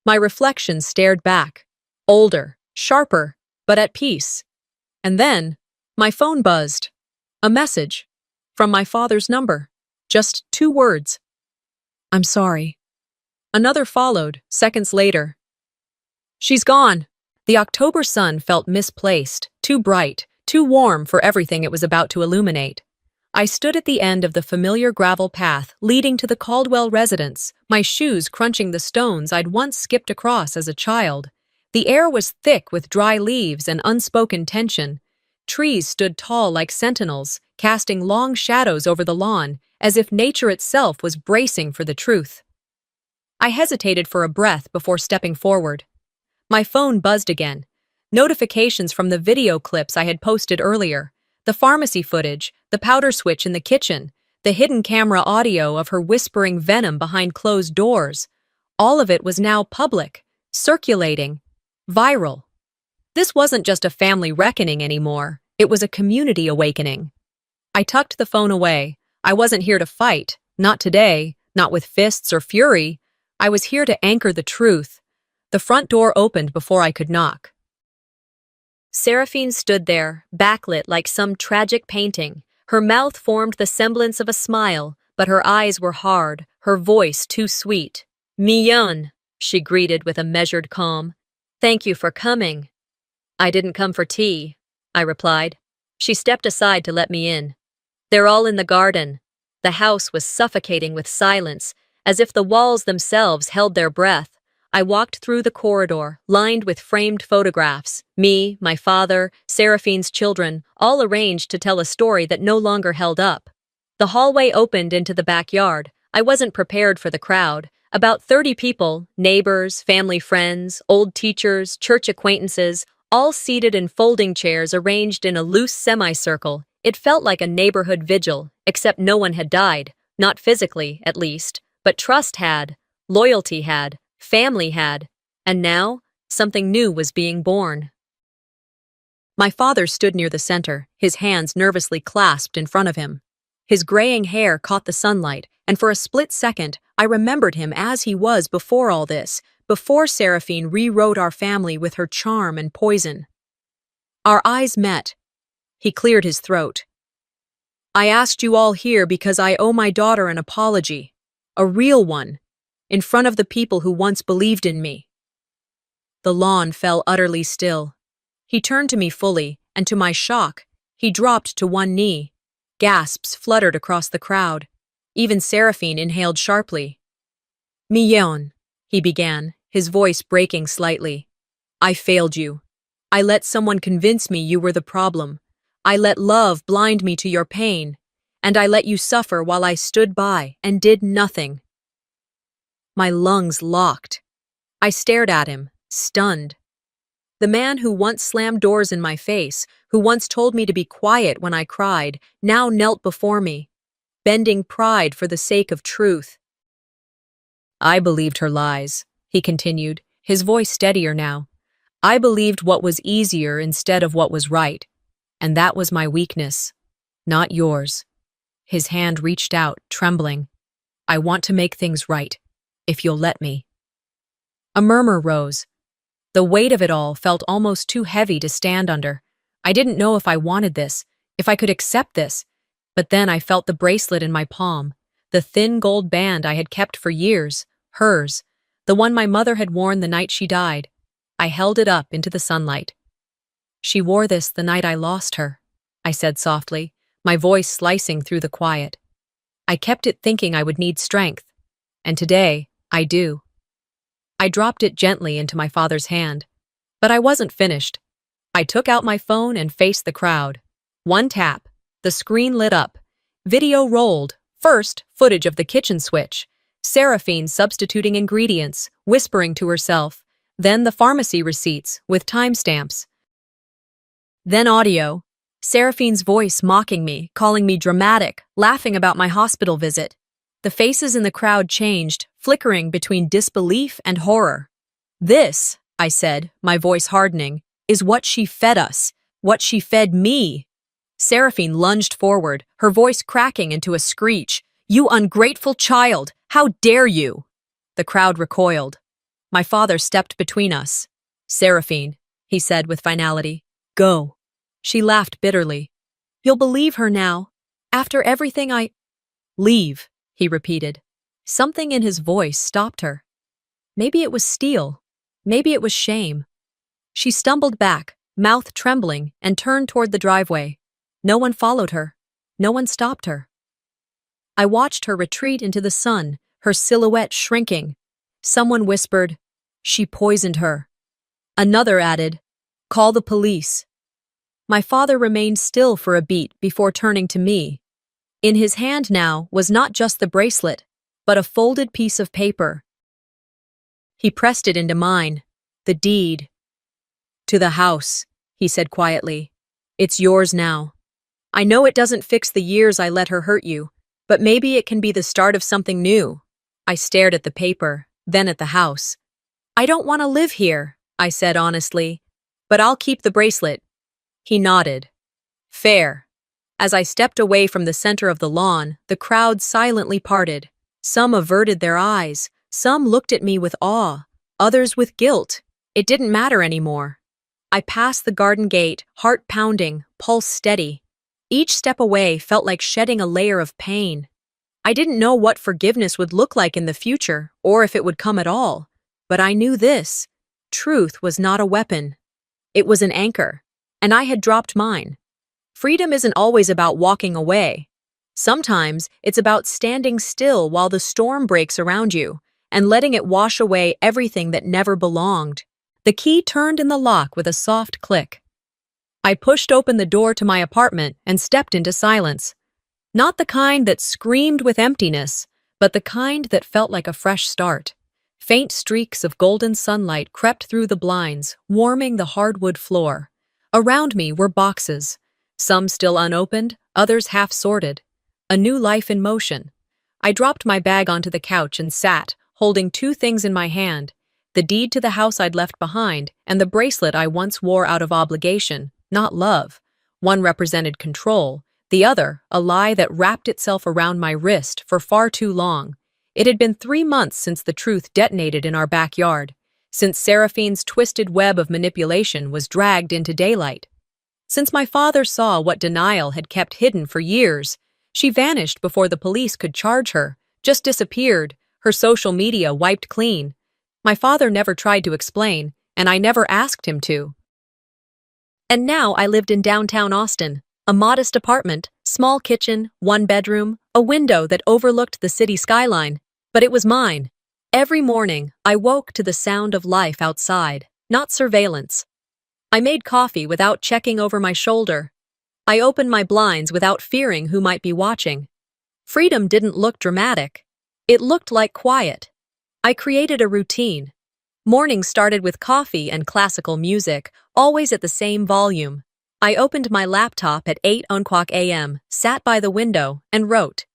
My reflection stared back, older, sharper, but at peace. And then, my phone buzzed. A message. From my father's number. Just 2 words. "I'm sorry." Another followed, seconds later. "She's gone." The October sun felt misplaced, too bright, too warm for everything it was about to illuminate. I stood at the end of the familiar gravel path leading to the Caldwell residence, my shoes crunching the stones I'd once skipped across as a child. The air was thick with dry leaves and unspoken tension. Trees stood tall like sentinels, casting long shadows over the lawn, as if nature itself was bracing for the truth. I hesitated for a breath before stepping forward. My phone buzzed again. Notifications from the video clips I had posted earlier. The pharmacy footage, the powder switch in the kitchen, the hidden camera audio of her whispering venom behind closed doors. All of it was now public, circulating, viral. This wasn't just a family reckoning anymore. It was a community awakening. I tucked the phone away. I wasn't here to fight. Not today. Not with fists or fury. I was here to anchor the truth. The front door opened before I could knock. Seraphine stood there, backlit like some tragic painting. Her mouth formed the semblance of a smile, but her eyes were hard, her voice too sweet. "Mignonne," she greeted with a measured calm. "Thank you for coming." "I didn't come for tea," I replied. She stepped aside to let me in. "They're all in the garden." The house was suffocating with silence, as if the walls themselves held their breath. I walked through the corridor, lined with framed photographs. Me, my father, Seraphine's children, all arranged to tell a story that no longer held up. The hallway opened into the backyard. I wasn't prepared for the crowd. About 30 people, neighbors, family friends, old teachers, church acquaintances, all seated in folding chairs arranged in a loose semicircle. It felt like a neighborhood vigil, except no one had died. Not physically, at least. But trust had. Loyalty had. Family had. And now, something new was being born. My father stood near the center, his hands nervously clasped in front of him. His graying hair caught the sunlight, and for a split second, I remembered him as he was before all this, before Seraphine rewrote our family with her charm and poison. Our eyes met. He cleared his throat. I asked you all here because I owe my daughter an apology. A real one. In front of the people who once believed in me. The lawn fell utterly still. He turned to me fully, and to my shock, he dropped to one knee. Gasps fluttered across the crowd. Even Seraphine inhaled sharply. Millon, he began, his voice breaking slightly. I failed you. I let someone convince me you were the problem. I let love blind me to your pain. And I let you suffer while I stood by and did nothing. My lungs locked. I stared at him, stunned. The man who once slammed doors in my face, who once told me to be quiet when I cried, now knelt before me, bending pride for the sake of truth. I believed her lies, he continued, his voice steadier now. I believed what was easier instead of what was right, and that was my weakness, not yours. His hand reached out, trembling. I want to make things right, if you'll let me. A murmur rose. The weight of it all felt almost too heavy to stand under. I didn't know if I wanted this, if I could accept this, but then I felt the bracelet in my palm, the thin gold band I had kept for years, hers, the one my mother had worn the night she died. I held it up into the sunlight. She wore this the night I lost her, I said softly, my voice slicing through the quiet. I kept it thinking I would need strength, and today, I do. I dropped it gently into my father's hand. But I wasn't finished. I took out my phone and faced the crowd. One tap. The screen lit up. Video rolled. First, footage of the kitchen switch. Seraphine substituting ingredients, whispering to herself. Then the pharmacy receipts, with timestamps. Then audio. Seraphine's voice mocking me, calling me dramatic, laughing about my hospital visit. The faces in the crowd changed, flickering between disbelief and horror. This, I said, my voice hardening, is what she fed us, what she fed me. Seraphine lunged forward, her voice cracking into a screech. You ungrateful child! How dare you! The crowd recoiled. My father stepped between us. Seraphine, he said with finality, go. She laughed bitterly. You'll believe her now. After everything Leave, he repeated. Something in his voice stopped her. Maybe it was steel. Maybe it was shame. She stumbled back, mouth trembling, and turned toward the driveway. No one followed her. No one stopped her. I watched her retreat into the sun, her silhouette shrinking. Someone whispered, she poisoned her. Another added, call the police. My father remained still for a beat before turning to me. In his hand now was not just the bracelet, but a folded piece of paper. He pressed it into mine. The deed. To the house, he said quietly. It's yours now. I know it doesn't fix the years I let her hurt you, but maybe it can be the start of something new. I stared at the paper, then at the house. I don't want to live here, I said honestly, but I'll keep the bracelet. He nodded. Fair. As I stepped away from the center of the lawn, the crowd silently parted. Some averted their eyes, some looked at me with awe, others with guilt. It didn't matter anymore. I passed the garden gate, heart pounding, pulse steady. Each step away felt like shedding a layer of pain. I didn't know what forgiveness would look like in the future, or if it would come at all. But I knew this. Truth was not a weapon. It was an anchor, and I had dropped mine. Freedom isn't always about walking away. Sometimes it's about standing still while the storm breaks around you and letting it wash away everything that never belonged. The key turned in the lock with a soft click. I pushed open the door to my apartment and stepped into silence. Not the kind that screamed with emptiness, but the kind that felt like a fresh start. Faint streaks of golden sunlight crept through the blinds, warming the hardwood floor. Around me were boxes, some still unopened, others half sorted. A new life in motion. I dropped my bag onto the couch and sat, holding two things in my hand: the deed to the house I'd left behind and the bracelet I once wore out of obligation, not love. One represented control, the other a lie that wrapped itself around my wrist for far too long. It had been 3 months since the truth detonated in our backyard, since Seraphine's twisted web of manipulation was dragged into daylight. Since my father saw what denial had kept hidden for years, she vanished before the police could charge her, just disappeared, her social media wiped clean. My father never tried to explain, and I never asked him to. And now I lived in downtown Austin, a modest apartment, small kitchen, 1 bedroom, a window that overlooked the city skyline. But it was mine. Every morning, I woke to the sound of life outside, not surveillance. I made coffee without checking over my shoulder. I opened my blinds without fearing who might be watching. Freedom didn't look dramatic. It looked like quiet. I created a routine. Mornings started with coffee and classical music, always at the same volume. I opened my laptop at 8:00 a.m., sat by the window, and wrote.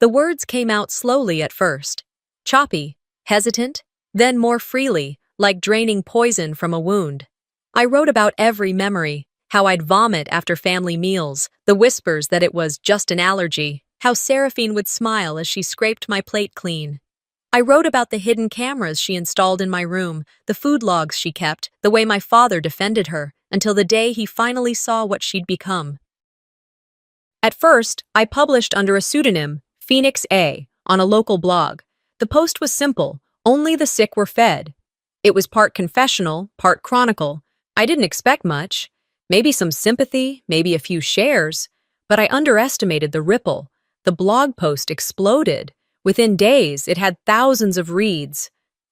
The words came out slowly at first. Choppy, hesitant, then more freely, like draining poison from a wound. I wrote about every memory, how I'd vomit after family meals, the whispers that it was just an allergy, how Seraphine would smile as she scraped my plate clean. I wrote about the hidden cameras she installed in my room, the food logs she kept, the way my father defended her, until the day he finally saw what she'd become. At first, I published under a pseudonym, Phoenix A, on a local blog. The post was simple: only the sick were fed. It was part confessional, part chronicle. I didn't expect much. Maybe some sympathy, maybe a few shares. But I underestimated the ripple. The blog post exploded. Within days, it had thousands of reads.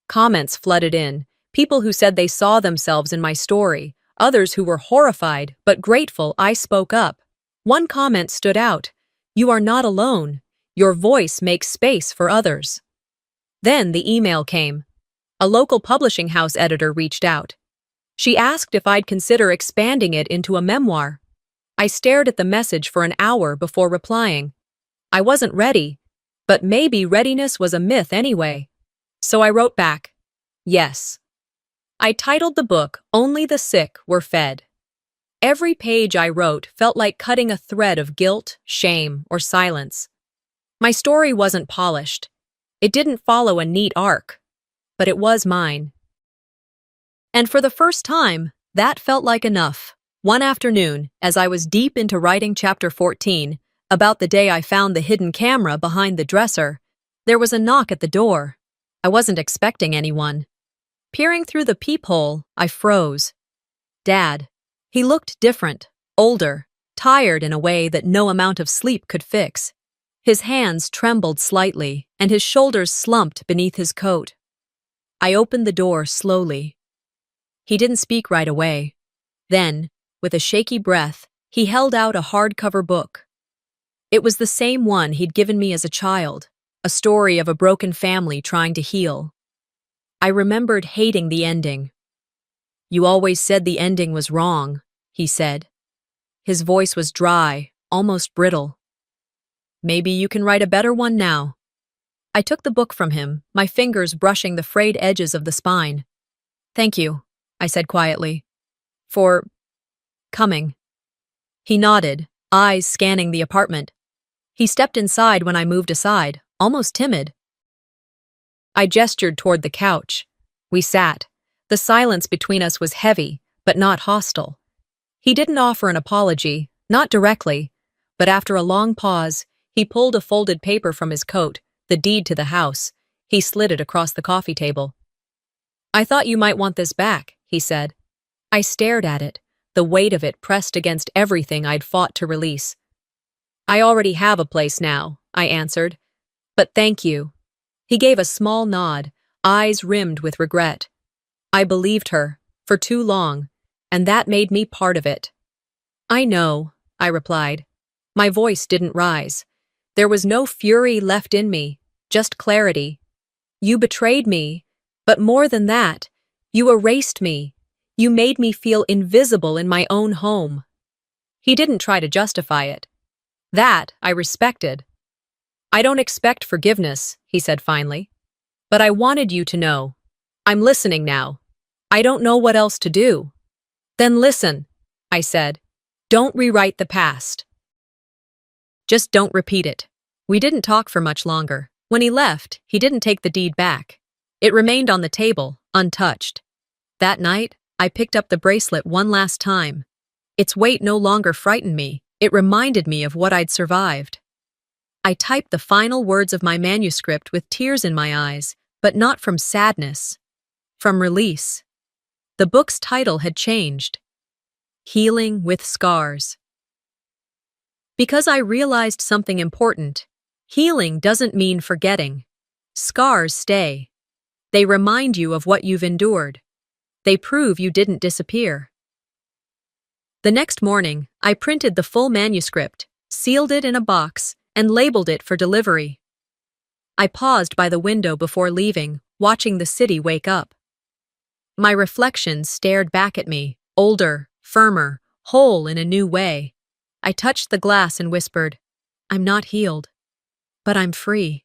Comments flooded in. People who said they saw themselves in my story. Others who were horrified, but grateful I spoke up. One comment stood out. You are not alone. Your voice makes space for others. Then the email came. A local publishing house editor reached out. She asked if I'd consider expanding it into a memoir. I stared at the message for an hour before replying. I wasn't ready, but maybe readiness was a myth anyway. So I wrote back, yes. I titled the book, Only the Sick Were Fed. Every page I wrote felt like cutting a thread of guilt, shame, or silence. My story wasn't polished. It didn't follow a neat arc, but it was mine. And for the first time, that felt like enough. One afternoon, as I was deep into writing chapter 14, about the day I found the hidden camera behind the dresser, there was a knock at the door. I wasn't expecting anyone. Peering through the peephole, I froze. Dad. He looked different, older, tired in a way that no amount of sleep could fix. His hands trembled slightly, and his shoulders slumped beneath his coat. I opened the door slowly. He didn't speak right away. Then, with a shaky breath, he held out a hardcover book. It was the same one he'd given me as a child, a story of a broken family trying to heal. I remembered hating the ending. You always said the ending was wrong, he said. His voice was dry, almost brittle. Maybe you can write a better one now. I took the book from him, my fingers brushing the frayed edges of the spine. Thank you, I said quietly. For coming. He nodded, eyes scanning the apartment. He stepped inside when I moved aside, almost timid. I gestured toward the couch. We sat. The silence between us was heavy, but not hostile. He didn't offer an apology, not directly, but after a long pause, he pulled a folded paper from his coat, the deed to the house. He slid it across the coffee table. I thought you might want this back, he said. I stared at it, the weight of it pressed against everything I'd fought to release. I already have a place now, I answered. But thank you. He gave a small nod, eyes rimmed with regret. I believed her, for too long, and that made me part of it. I know, I replied. My voice didn't rise. There was no fury left in me, just clarity. You betrayed me, but more than that, you erased me. You made me feel invisible in my own home. He didn't try to justify it. That I respected. I don't expect forgiveness, he said finally. But I wanted you to know. I'm listening now. I don't know what else to do. Then listen, I said. Don't rewrite the past. Just don't repeat it. We didn't talk for much longer. When he left, he didn't take the deed back. It remained on the table, untouched. That night, I picked up the bracelet one last time. Its weight no longer frightened me. It reminded me of what I'd survived. I typed the final words of my manuscript with tears in my eyes, but not from sadness, from release. The book's title had changed. Healing with Scars. Because I realized something important. Healing doesn't mean forgetting. Scars stay. They remind you of what you've endured. They prove you didn't disappear. The next morning, I printed the full manuscript, sealed it in a box, and labeled it for delivery. I paused by the window before leaving, watching the city wake up. My reflections stared back at me, older, firmer, whole in a new way. I touched the glass and whispered, I'm not healed, but I'm free.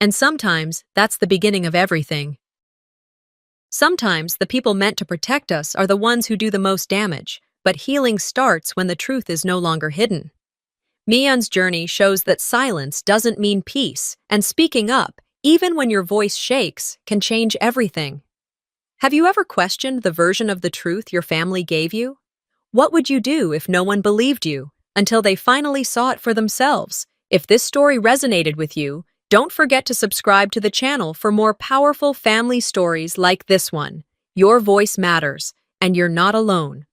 And sometimes that's the beginning of everything. Sometimes the people meant to protect us are the ones who do the most damage, but healing starts when the truth is no longer hidden. Miyeon's journey shows that silence doesn't mean peace, and speaking up, even when your voice shakes, can change everything. Have you ever questioned the version of the truth your family gave you? What would you do if no one believed you, until they finally saw it for themselves? If this story resonated with you, don't forget to subscribe to the channel for more powerful family stories like this one. Your voice matters, and you're not alone.